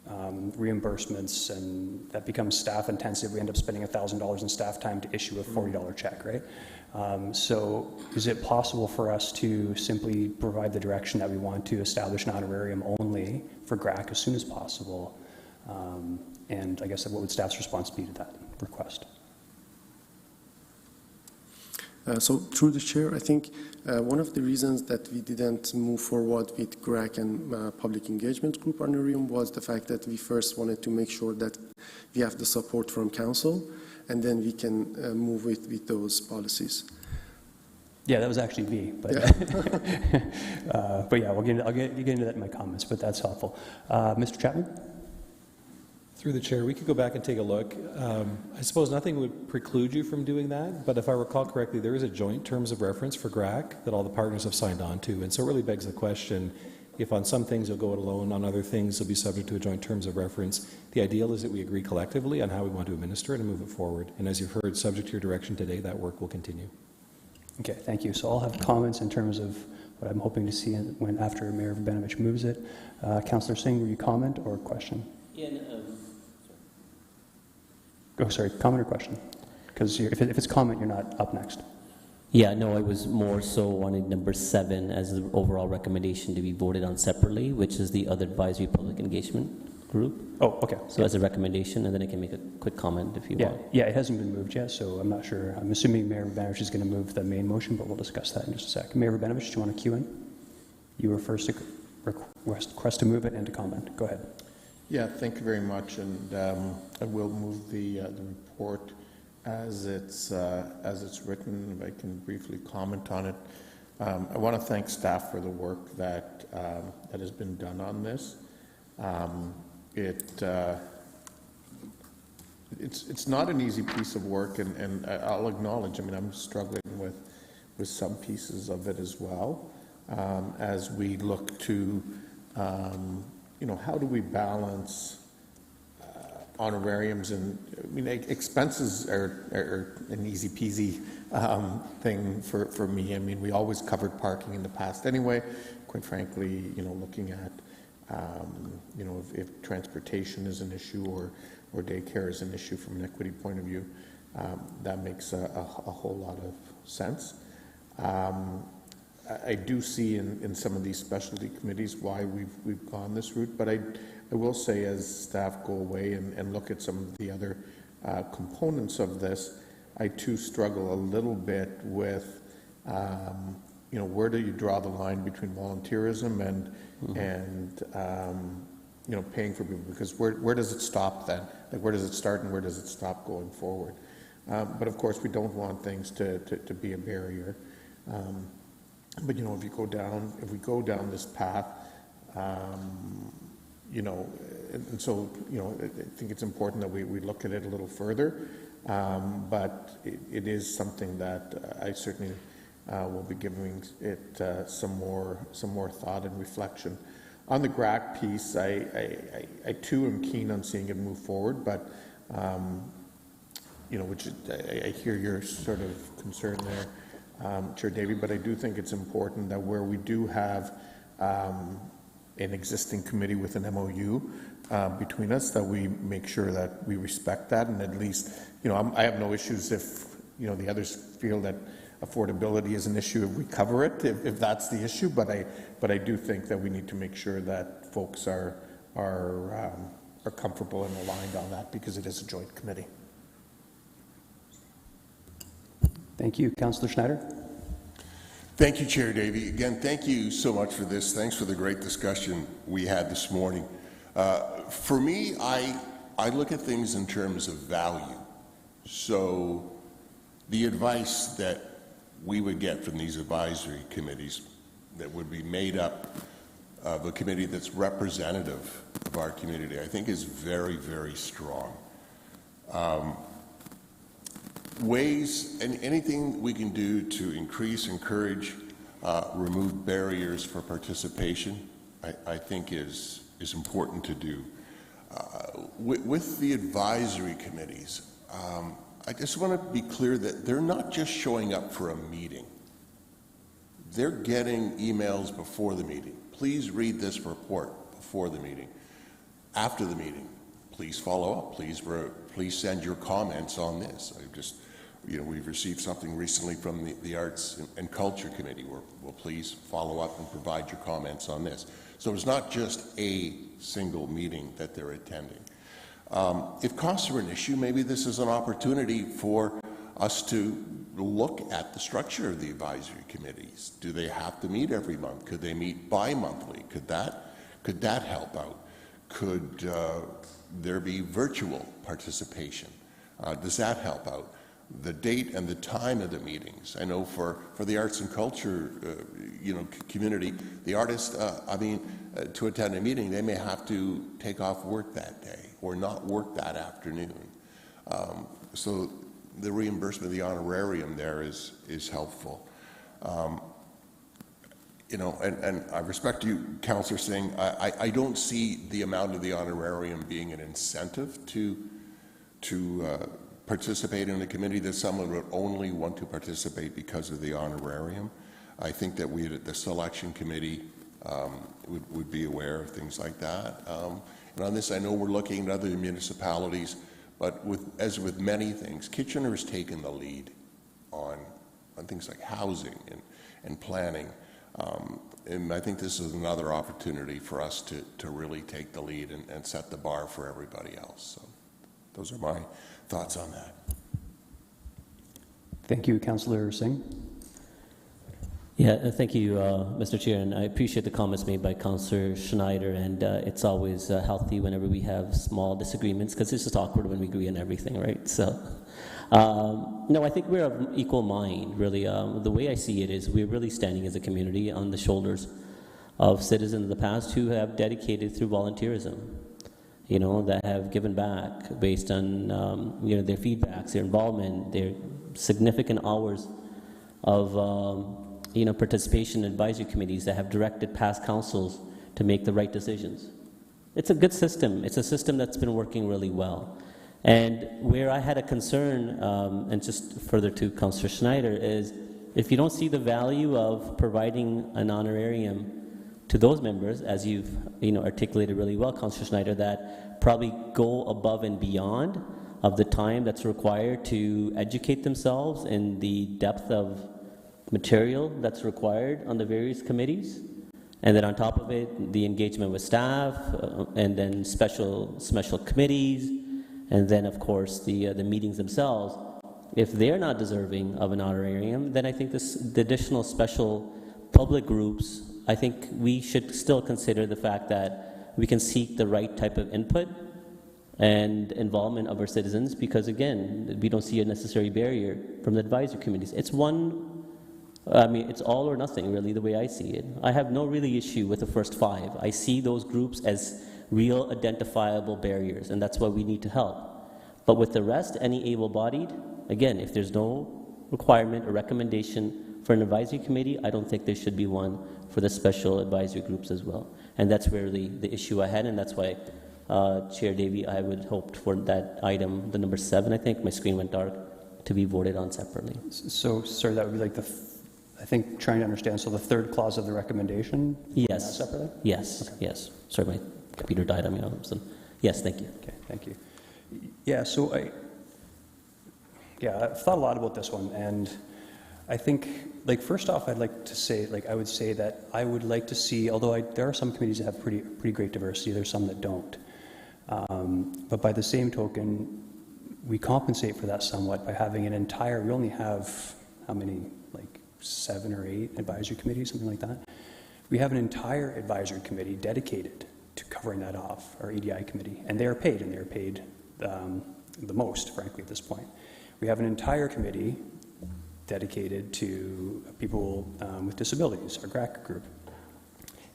reimbursements, and that becomes staff intensive. We end up spending $1,000 in staff time to issue a $40 check, right? So is it possible for us to simply provide the direction that we want to establish an honorarium only for GRAC as soon as possible? And I guess what would staff's response be to that request? So through the chair, I think one of the reasons that we didn't move forward with GRAC and Public Engagement Group honorarium was the fact that we first wanted to make sure that we have the support from council, and then we can move with those policies. Yeah, that was actually me, but yeah, but yeah, I'll get into that in my comments, but that's helpful. Mr. Chapman? Through the chair, we could go back and take a look. I suppose nothing would preclude you from doing that, but if I recall correctly, there is a joint terms of reference for GRAC that all the partners have signed on to, and so it really begs the question, if on some things you'll go it alone, on other things you'll be subject to a joint terms of reference. The ideal is that we agree collectively on how we want to administer it and move it forward, and as you've heard, subject to your direction today, that work will continue. Okay, thank you. So I'll have comments in terms of what I'm hoping to see when after Mayor Verbenovich moves it. Councillor Singh, will you comment or question? Yeah, Oh, sorry, comment or question? Because if it's comment, you're not up next. Yeah, no, I was more so wanting number 7 as the overall recommendation to be voted on separately, which is the other advisory public engagement group. Oh, okay. So as a recommendation, and then I can make a quick comment if you want. Yeah, it hasn't been moved yet, so I'm not sure. I'm assuming Mayor Verbenovich is going to move the main motion, but we'll discuss that in just a sec. Mayor Verbenovich, do you want to cue in? You were first to request to move it and to comment. Go ahead. Yeah, thank you very much, and I will move the report as it's written, if I can briefly comment on it. I want to thank staff for the work that has been done on this. It's not an easy piece of work, and I'll acknowledge, I mean, I'm struggling with some pieces of it as well, as we look to, how do we balance honorariums and, I mean, expenses are an easy peasy thing for me. I mean, we always covered parking in the past anyway. Quite frankly, looking at, if transportation is an issue or daycare is an issue from an equity point of view, that makes a whole lot of sense. I do see in some of these specialty committees why we've gone this route, but I will say, as staff go away and look at some of the other components of this, I too struggle a little bit with, where do you draw the line between volunteerism and paying for people? Because where does it stop then? Like, where does it start and where does it stop going forward? But of course, we don't want things to be a barrier. But if we go down this path, and so, I think it's important that we look at it a little further, but it is something that I certainly will be giving it some more thought and reflection. On the GRAC piece, I too am keen on seeing it move forward, but which I hear your sort of concern there, Chair Davey, but I do think it's important that where we do have an existing committee with an MOU between us, that we make sure that we respect that, and at least, I have no issues if, the others feel that affordability is an issue, if we cover it, if that's the issue, but I do think that we need to make sure that folks are comfortable and aligned on that, because it is a joint committee. Thank you. Councillor Schneider. Thank you, Chair Davey. Again, thank you so much for this. Thanks for the great discussion we had this morning. For me, I look at things in terms of value. So the advice that we would get from these advisory committees that would be made up of a committee that's representative of our community, I think is very, very strong. Ways, and anything we can do to increase, encourage, remove barriers for participation, I think is important to do. With the advisory committees, I just want to be clear that they're not just showing up for a meeting. They're getting emails before the meeting. Please read this report before the meeting. After the meeting, please follow up. Please send your comments on this. We've received something recently from the Arts and Culture Committee where we'll please follow up and provide your comments on this. So it's not just a single meeting that they're attending. If costs are an issue, maybe this is an opportunity for us to look at the structure of the advisory committees. Do they have to meet every month? Could they meet bi-monthly? Could that help out? Could there be virtual participation? Does that help out? The date and the time of the meetings. I know for the arts and culture, community, the artists, to attend a meeting, they may have to take off work that day or not work that afternoon. So the reimbursement of the honorarium there is helpful. And I respect you, Councillor Singh. I don't see the amount of the honorarium being an incentive to participate in a committee that someone would only want to participate because of the honorarium. I think that we at the selection committee would be aware of things like that. And on this, I know we're looking at other municipalities, but as with many things, Kitchener has taken the lead on things like housing and planning. And I think this is another opportunity for us to really take the lead and set the bar for everybody else. So those are my thoughts on that. Thank you, Councillor Singh. Yeah, thank you, Mr. Chair, and I appreciate the comments made by Councillor Schneider, and it's always healthy whenever we have small disagreements, because it's just awkward when we agree on everything, right? So, no, I think we're of equal mind, really. The way I see it is we're really standing as a community on the shoulders of citizens in the past who have dedicated through volunteerism, you know, that have given back based on, you know, their feedbacks, their involvement, their significant hours of, you know, participation in advisory committees that have directed past councils to make the right decisions. It's a good system. It's a system that's been working really well. And where I had a concern, and just further to Councillor Schneider, is if you don't see the value of providing an honorarium to those members, as you've, you know, articulated really well, Councillor Schneider, that probably go above and beyond of the time that's required to educate themselves in the depth of material that's required on the various committees, and then on top of it, the engagement with staff, and then special committees, and then of course the meetings themselves. If they're not deserving of an honorarium, then I think the additional special public groups, I think we should still consider the fact that we can seek the right type of input and involvement of our citizens, because again, we don't see a necessary barrier from the advisory committees. It's it's all or nothing, really, the way I see it. I have no really issue with the first 5. I see those groups as real identifiable barriers, and that's why we need to help. But with the rest, any able-bodied, again, if there's no requirement or recommendation for an advisory committee, I don't think there should be one for the special advisory groups as well. And that's really the issue I had, and that's why, Chair Davey, I would hope for that item, the number 7, I think, my screen went dark, to be voted on separately. So, sir, that would be like I think trying to understand, so the third clause of the recommendation? Yes. Separately? Yes, okay. Yes. Sorry, my computer died on me. Yes, thank you. Okay, thank you. Yeah, so I've thought a lot about this one, and I think, like, first off, I'd like to say, like, I would say that I would like to see, although there are some committees that have pretty great diversity, there's some that don't. But by the same token, we compensate for that somewhat by having an entire, we only have, how many, like 7 or 8 advisory committees, something like that. We have an entire advisory committee dedicated to covering that off, our EDI committee, and they're paid the most, frankly, at this point. We have an entire committee dedicated to people with disabilities, our GRAC group,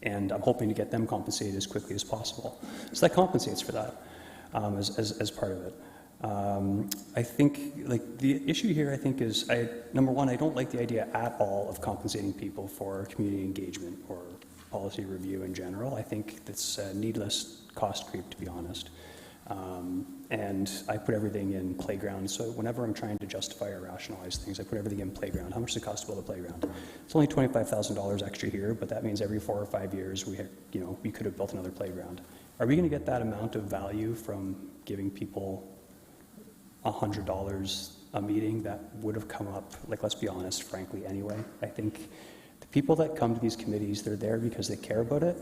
and I'm hoping to get them compensated as quickly as possible. So that compensates for that as part of it. I think, like, the issue here, I think, is, number one, I don't like the idea at all of compensating people for community engagement or policy review in general. I think that's a needless cost creep, to be honest. And I put everything in playground, so whenever I'm trying to justify or rationalize things, I put everything in playground. How much does it cost to build a playground? It's only $25,000 extra here, but that means every 4 or 5 years we could have built another playground. Are we going to get that amount of value from giving people $100 a meeting that would have come up, like, let's be honest, frankly, anyway? I think the people that come to these committees, they're there because they care about it,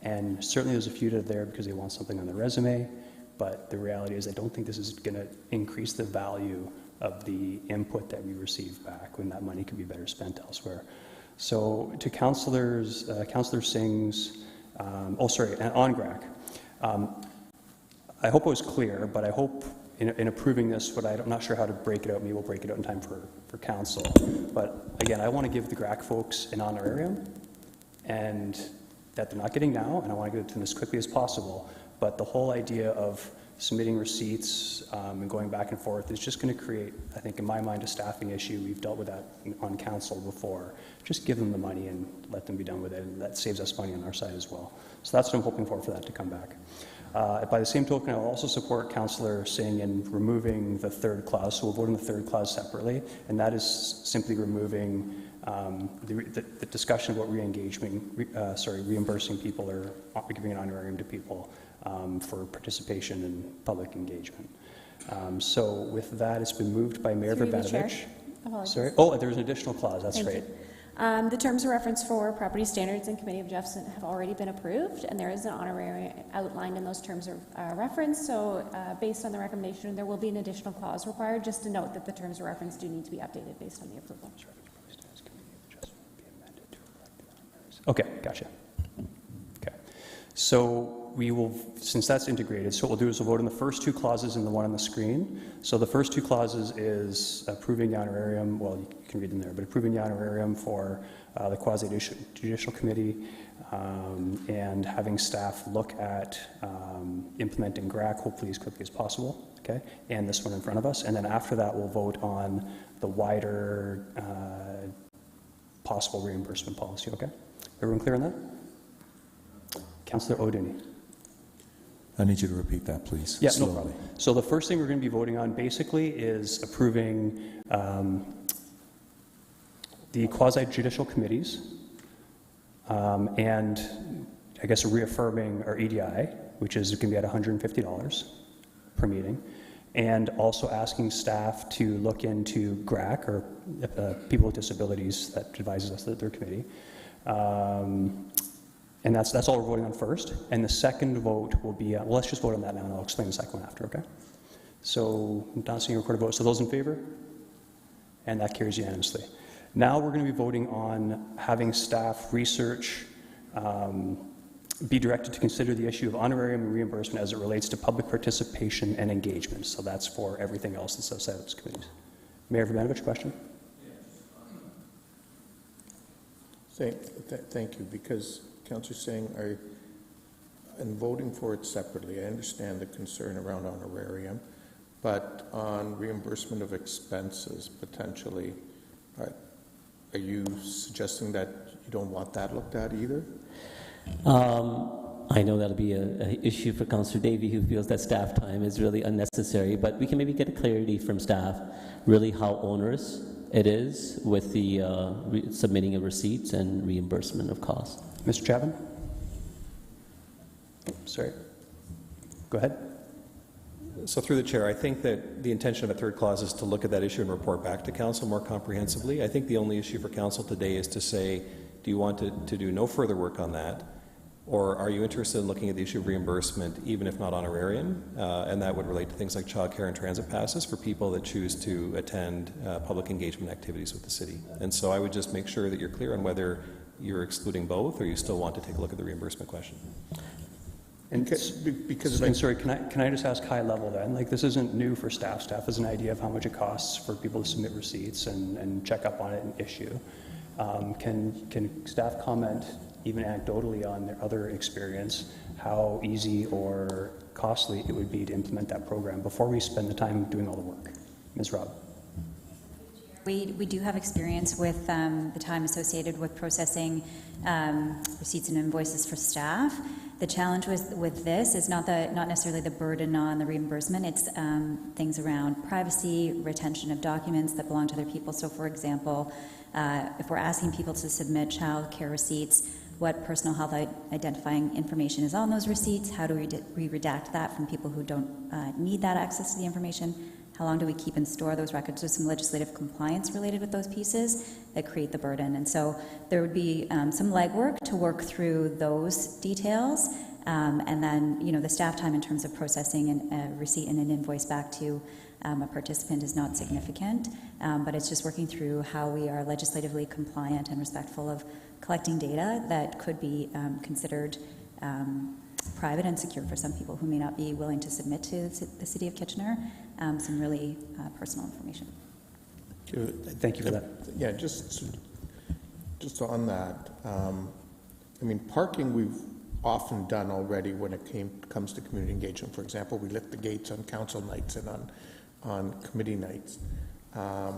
and certainly there's a few that are there because they want something on their resume, but the reality is I don't think this is going to increase the value of the input that we receive back, when that money could be better spent elsewhere. So to Councillor Singh's, on GRAC, I hope it was clear, but I hope in approving this, I'm not sure how to break it out. Maybe we'll break it out in time for council. But again, I want to give the GRAC folks an honorarium, and that they're not getting now, and I want to give it to them as quickly as possible. But the whole idea of submitting receipts and going back and forth is just going to create, I think, in my mind, a staffing issue. We've dealt with that on council before. Just give them the money and let them be done with it, and that saves us money on our side as well. So that's what I'm hoping for that to come back. By the same token, I will also support Councillor Singh in removing the third clause. So we'll vote on the third clause separately, and that is simply removing the discussion about reimbursing people or giving an honorarium to people for participation in public engagement. So with that, it's been moved by Mayor Verbanovich. Sorry. Oh, there's an additional clause. That's right. The terms of reference for property standards and committee of Jefferson have already been approved, and there is an honorarium outlined in those terms of reference. So based on the recommendation, there will be an additional clause required, just to note that the terms of reference do need to be updated based on the approval. Okay, gotcha. Okay. So we will, since that's integrated, so what we'll do is we'll vote on the first two clauses and the one on the screen. So the first two clauses is approving the honorarium, well, you can read them there, but approving the honorarium for the quasi-judicial committee and having staff look at implementing GRAC, hopefully as quickly as possible, okay? And this one in front of us. And then after that, we'll vote on the wider possible reimbursement policy, okay? Everyone clear on that? Councillor O'Dooney. I need you to repeat that, please. Yeah, slowly. no problem. So the first thing we're going to be voting on basically is approving the quasi-judicial committees and I guess reaffirming our EDI, which is going to be at $150 per meeting, and also asking staff to look into GRAC, or people with disabilities that advises us that their committee. And that's all we're voting on first. And the second vote will be, well, let's just vote on that now, and I'll explain the second one after, okay? So I'm not seeing a recorded vote. So those in favor? And that carries unanimously. Now we're going to be voting on having staff research be directed to consider the issue of honorarium and reimbursement as it relates to public participation and engagement. So that's for everything else that's outside of those committees. Mayor Vermanovich, question? Thank you, because Councillor Singh, in voting for it separately, I understand the concern around honorarium, but on reimbursement of expenses, potentially, are you suggesting that you don't want that looked at either? I know that'll be an issue for Councillor Davey, who feels that staff time is really unnecessary, but we can maybe get a clarity from staff, really how onerous it is with the submitting of receipts and reimbursement of costs. Mr. Chapman? Sorry. Go ahead. So through the chair, I think that the intention of a third clause is to look at that issue and report back to council more comprehensively. I think the only issue for council today is to say, do you want to do no further work on that? Or are you interested in looking at the issue of reimbursement, even if not honorarium? And that would relate to things like childcare and transit passes for people that choose to attend public engagement activities with the city. And so I would just make sure that you're clear on whether you're excluding both, or you still want to take a look at the reimbursement question. And sorry, can I just ask high level then? Like, this isn't new for staff. Staff has an idea of how much it costs for people to submit receipts and check up on it and issue. Can staff comment, even anecdotally, on their other experience, how easy or costly it would be to implement that program before we spend the time doing all the work? Ms. Robb. We do have experience with the time associated with processing receipts and invoices for staff. The challenge with this is not necessarily the burden on the reimbursement. It's things around privacy, retention of documents that belong to other people. So, for example, if we're asking people to submit child care receipts, what personal health identifying information is on those receipts? How do we redact that from people who don't need that access to the information? How long do we keep and store those records? There's some legislative compliance related with those pieces that create the burden. And so there would be some legwork to work through those details. And then, the staff time in terms of processing a receipt and an invoice back to a participant is not significant. But it's just working through how we are legislatively compliant and respectful of collecting data that could be considered private and secure for some people who may not be willing to submit to the City of Kitchener some really personal information. Thank you for that. Yeah, just on that, parking we've often done already when it comes to community engagement. For example, we lit the gates on council nights and on committee nights. I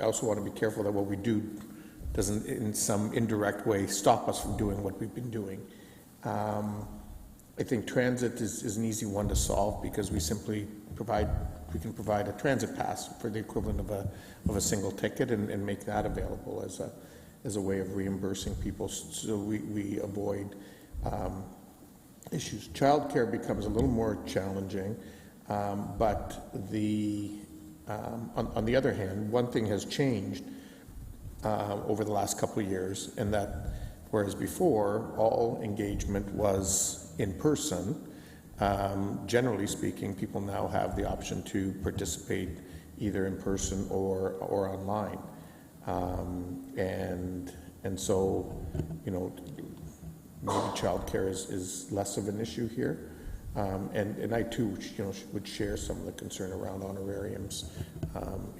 also want to be careful that what we do doesn't in some indirect way stop us from doing what we've been doing. I think transit is an easy one to solve because we can provide a transit pass for the equivalent of a single ticket and make that available as a way of reimbursing people so we avoid issues. Childcare becomes a little more challenging, but on the other hand, one thing has changed over the last couple of years, and that whereas before all engagement was in person, generally speaking, people now have the option to participate either in person or online. And And so, you know, maybe childcare is less of an issue here. And I too, you know, would share some of the concern around honorariums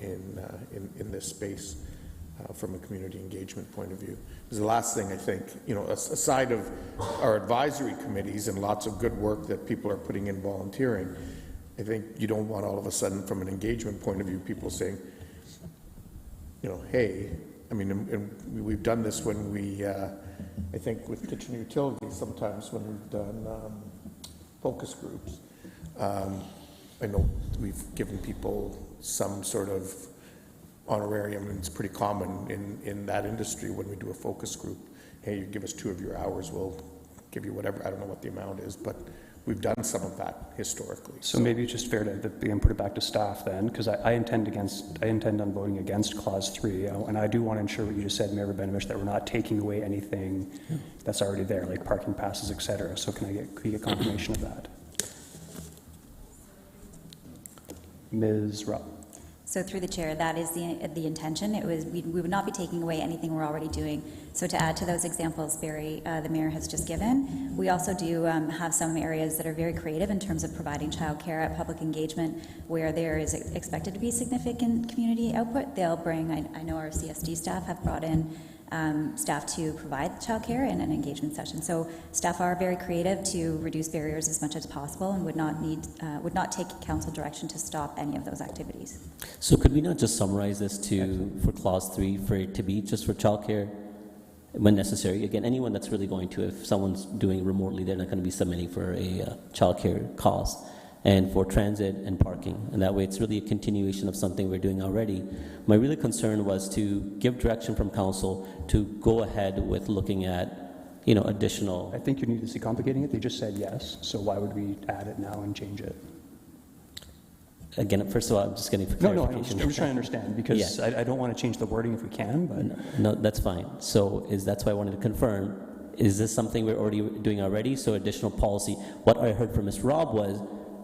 in this space from a community engagement point of view. Because the last thing I think, you know, aside of our advisory committees and lots of good work that people are putting in volunteering, I think you don't want all of a sudden from an engagement point of view people saying, you know, hey, I mean, and we've done this when we, I think with kitchen utilities sometimes when we've done focus groups. I know we've given people some sort of honorarium, and it's pretty common in that industry when we do a focus group. Hey, you give us 2 of your hours, we'll give you whatever. I don't know what the amount is, but we've done some of that historically. So maybe it's just fair to put it back to staff then, because I intend on voting against Clause 3, and I do want to ensure what you just said, Mayor Rabinovich, that we're not taking away anything that's already there, like parking passes, et cetera. So can you get confirmation of that? Ms. Rupp. So through the chair, that is the intention. We would not be taking away anything we're already doing. So to add to those examples Barry, the mayor has just given, we also do have some areas that are very creative in terms of providing childcare at public engagement where there is expected to be significant community output. They'll bring, I know our CSD staff have brought in staff to provide childcare in an engagement session. So staff are very creative to reduce barriers as much as possible and would not take council direction to stop any of those activities. So could we not just summarize this for Clause 3 for it to be just for childcare when necessary? Again, anyone that's really going to, if someone's doing remotely, they're not going to be submitting for a childcare cost, and for transit and parking. And that way it's really a continuation of something we're doing already. My really concern was to give direction from council to go ahead with looking at, you know, additional. I think you need to see complicating it. They just said yes, so why would we add it now and change it? Again, first of all, I'm just getting for clarification. I'm just trying to understand, because yeah. I don't want to change the wording if we can, but... No, that's fine. So that's why I wanted to confirm, is this something we're already doing already? So additional policy. What I heard from Ms. Robb was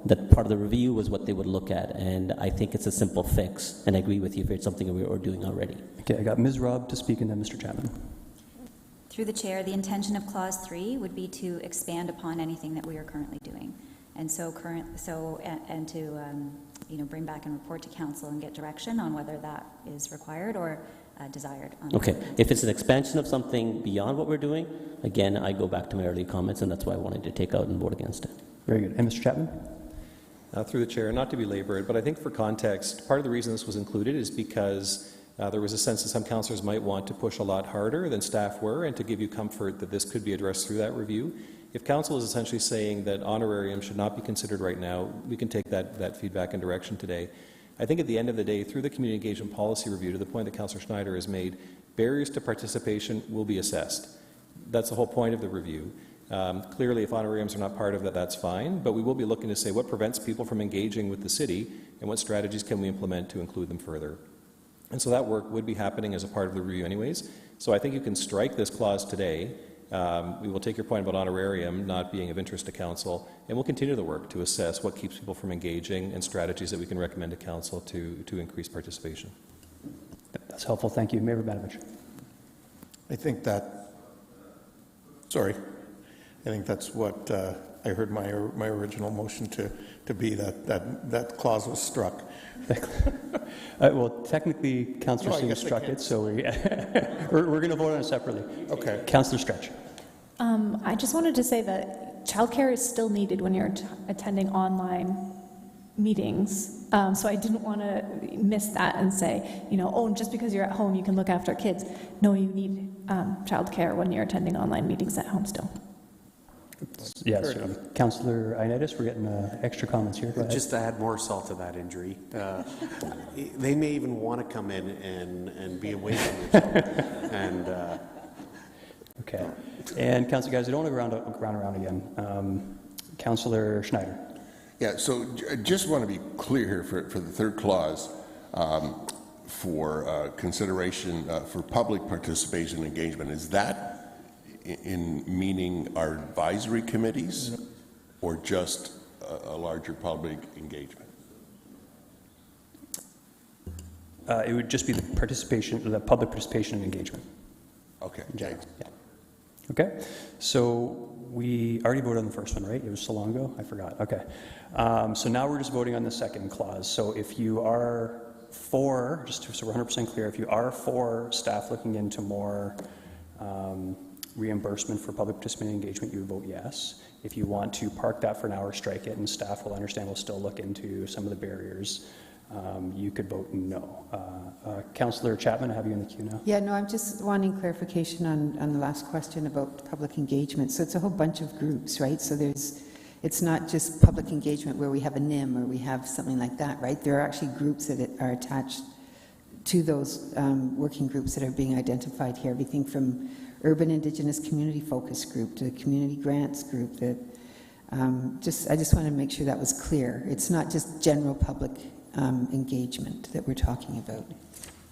that part of the review was what they would look at, and I think it's a simple fix, and I agree with you if it's something we're doing already. Okay, I got Ms. Robb to speak, and then Mr. Chapman. Through the chair, the intention of Clause 3 would be to expand upon anything that we are currently doing, and to bring back and report to council and get direction on whether that is required or desired. Okay, if it's an expansion of something beyond what we're doing, again, I go back to my earlier comments, and that's why I wanted to take out and vote against it. Very good. And Mr. Chapman? Through the chair, not to belabor it, but I think for context, part of the reason this was included is because there was a sense that some councillors might want to push a lot harder than staff were, and to give you comfort that this could be addressed through that review. If council is essentially saying that honorarium should not be considered right now, we can take that feedback and direction today. I think at the end of the day, through the community engagement policy review, to the point that Councillor Schneider has made, barriers to participation will be assessed. That's the whole point of the review. Clearly, if honorariums are not part of that, that's fine, but we will be looking to say what prevents people from engaging with the city and what strategies can we implement to include them further. And so that work would be happening as a part of the review anyways. So I think you can strike this clause today. We will take your point about honorarium not being of interest to council, and we'll continue the work to assess what keeps people from engaging and strategies that we can recommend to council to increase participation. That's helpful. Thank you. Mayor Rabinovich. I think that's what I heard my original motion to be, that clause was struck. Well, technically, Councillor Singh struck it, so we're going to vote on it separately. Okay. Councillor Stretch. I just wanted to say that childcare is still needed when you're attending online meetings. So I didn't want to miss that and say, oh, just because you're at home, you can look after kids. No, you need childcare when you're attending online meetings at home still. Yes, Councillor Ioannidis, we're getting extra comments here. Just to add more salt to that injury, they may even want to come in and be away from themselves. Okay. And Councillor, guys, I don't want to go around again. Councillor Schneider. Yeah, so I just want to be clear here for the third clause, for consideration for public participation and engagement. Is that in meaning our advisory committees or just a larger public engagement? It would just be the public participation and engagement. Okay, in general. thanks. Yeah. Okay, so we already voted on the first one, right? It was so long ago? I forgot. Okay. So now we're just voting on the second clause. So if you are for, so we're 100% clear, if you are for staff looking into more reimbursement for public participant engagement, you would vote yes. If you want to park that for now or strike it, and staff will understand, we'll still look into some of the barriers, you could vote no. Councillor Chapman, I have you in the queue now. Yeah, no, I'm just wanting clarification on the last question about public engagement. So it's a whole bunch of groups, right? So it's not just public engagement where we have a NIM or we have something like that, right? There are actually groups that are attached to those working groups that are being identified here. Everything from urban Indigenous community focus group to community grants group. That I just want to make sure that was clear. It's not just general public engagement that we're talking about,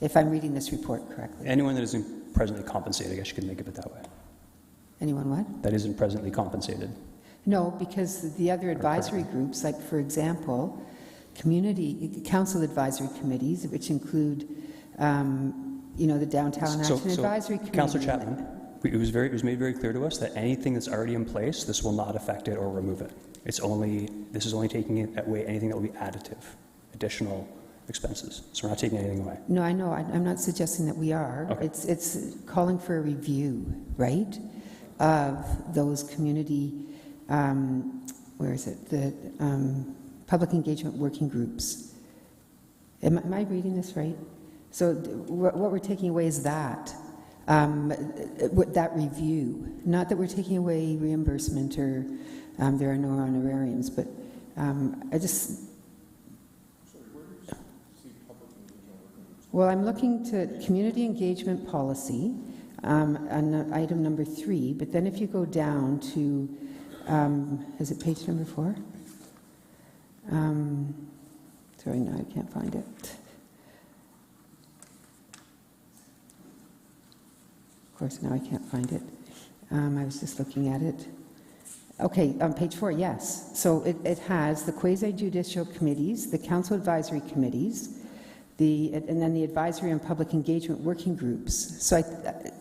if I'm reading this report correctly. Anyone that isn't presently compensated, I guess you could think of it that way. Anyone what? That isn't presently compensated. No, because the other advisory groups, like for example, community council advisory committees, which include, the Downtown Action Advisory Committee. Councillor Chapman, it was made very clear to us that anything that's already in place, this will not affect it or remove it. This is only taking away anything that will be additive, additional expenses. So we're not taking anything away. No, I know. I'm not suggesting that we are. Okay. It's calling for a review, right, of those community. Where is it? The public engagement working groups. Am I reading this right? So what we're taking away is that review, not that we're taking away reimbursement or there are no honorariums, but I just. Well, I'm looking to community engagement policy on item number 3, but then if you go down to is it page number 4? Sorry, no, I can't find it. Of course, now I can't find it. I was just looking at it. Okay, on page 4, yes. So it has the quasi-judicial committees, the council advisory committees, and then the advisory and public engagement working groups. So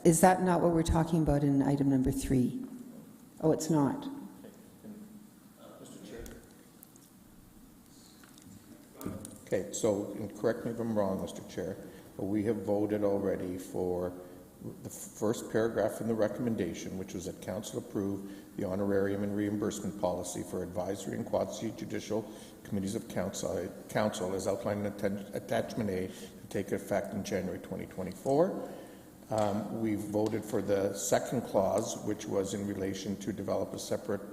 is that not what we're talking about in item number 3? Oh, it's not. Okay, so and correct me if I'm wrong, Mr. Chair, but we have voted already for the first paragraph in the recommendation, which was that council approve the honorarium and reimbursement policy for advisory and quasi-judicial committees of council as outlined in attachment A to take effect in January 2024. We voted for the second clause, which was in relation to develop a separate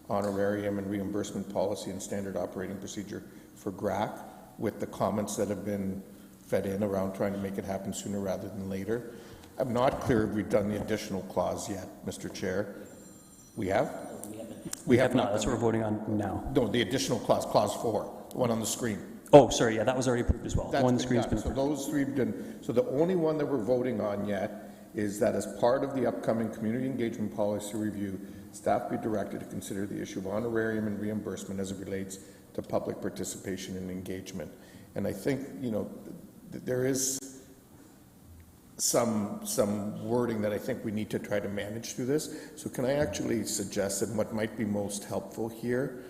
honorarium and reimbursement policy and standard operating procedure for GRAC, with the comments that have been fed in around trying to make it happen sooner rather than later. I'm not clear if we've done the additional clause yet, Mr. Chair. We have? We have not. That's what we're voting on now. No, the additional clause, clause 4, the one on the screen. Oh, sorry, yeah, that was already approved as well. That's One on the been screen's been done. So approved. those 3 have been, so the only one that we're voting on yet is that as part of the upcoming community engagement policy review, staff be directed to consider the issue of honorarium and reimbursement as it relates to public participation and engagement. And I think, there is some wording that I think we need to try to manage through this. So can I actually suggest that what might be most helpful here,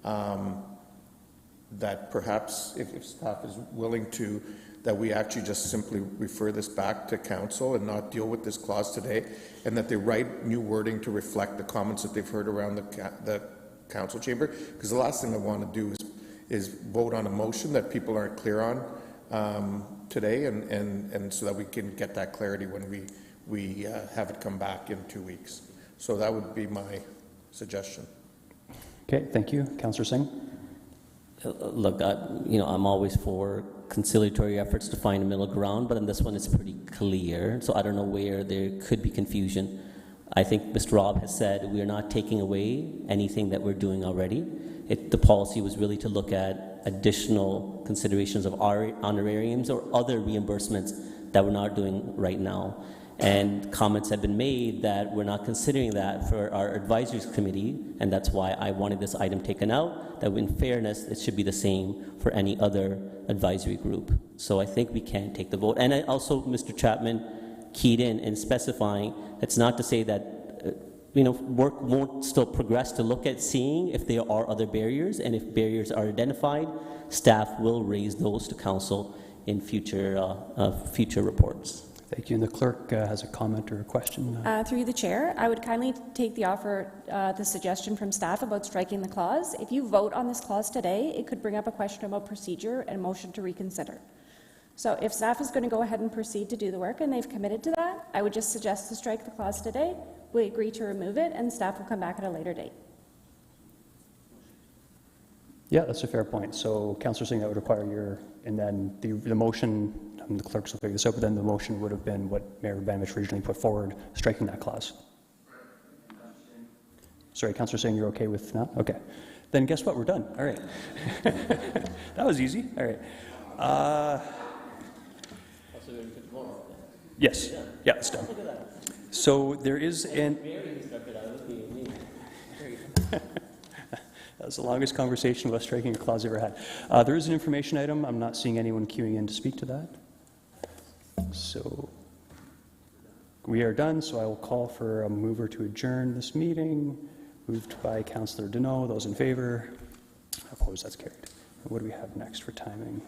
that perhaps if staff is willing to, that we actually just simply refer this back to council and not deal with this clause today, and that they write new wording to reflect the comments that they've heard around the council chamber? Because the last thing I want to do is vote on a motion that people aren't clear on today, and so that we can get that clarity when we have it come back in 2 weeks. So that would be my suggestion. Okay, thank you. Councillor Singh? Look, I'm always for conciliatory efforts to find a middle ground, but in this one it's pretty clear, so I don't know where there could be confusion. I think Mr. Robb has said we are not taking away anything that we're doing already. The policy was really to look at additional considerations of our honorariums or other reimbursements that we're not doing right now. And comments have been made that we're not considering that for our advisory committee, and that's why I wanted this item taken out, that in fairness, it should be the same for any other advisory group. So I think we can take the vote. And also, Mr. Chapman, keyed in and specifying. It's not to say that work won't still progress to look at seeing if there are other barriers, and if barriers are identified, staff will raise those to council in future reports. Thank you. And the clerk has a comment or a question. Through the chair, I would kindly take the suggestion from staff about striking the clause. If you vote on this clause today, it could bring up a question about procedure and a motion to reconsider. So if staff is going to go ahead and proceed to do the work and they've committed to that, I would just suggest to strike the clause today. We agree to remove it and staff will come back at a later date. Yeah, that's a fair point. So, Councillor Singh, that would require and then the motion, the clerks will figure this out, but then the motion would have been what Mayor Rabinovich originally put forward, striking that clause. Sorry, Councillor Singh, you're okay with that? Okay. Then guess what? We're done. All right. That was easy. All right. Yes. Yeah, it's done. So there is an... That was the longest conversation about striking a clause ever had. There is an information item. I'm not seeing anyone queuing in to speak to that. So we are done, so I will call for a mover to adjourn this meeting. Moved by Councillor Deneau. Those in favor? Opposed? That's carried. What do we have next for timing?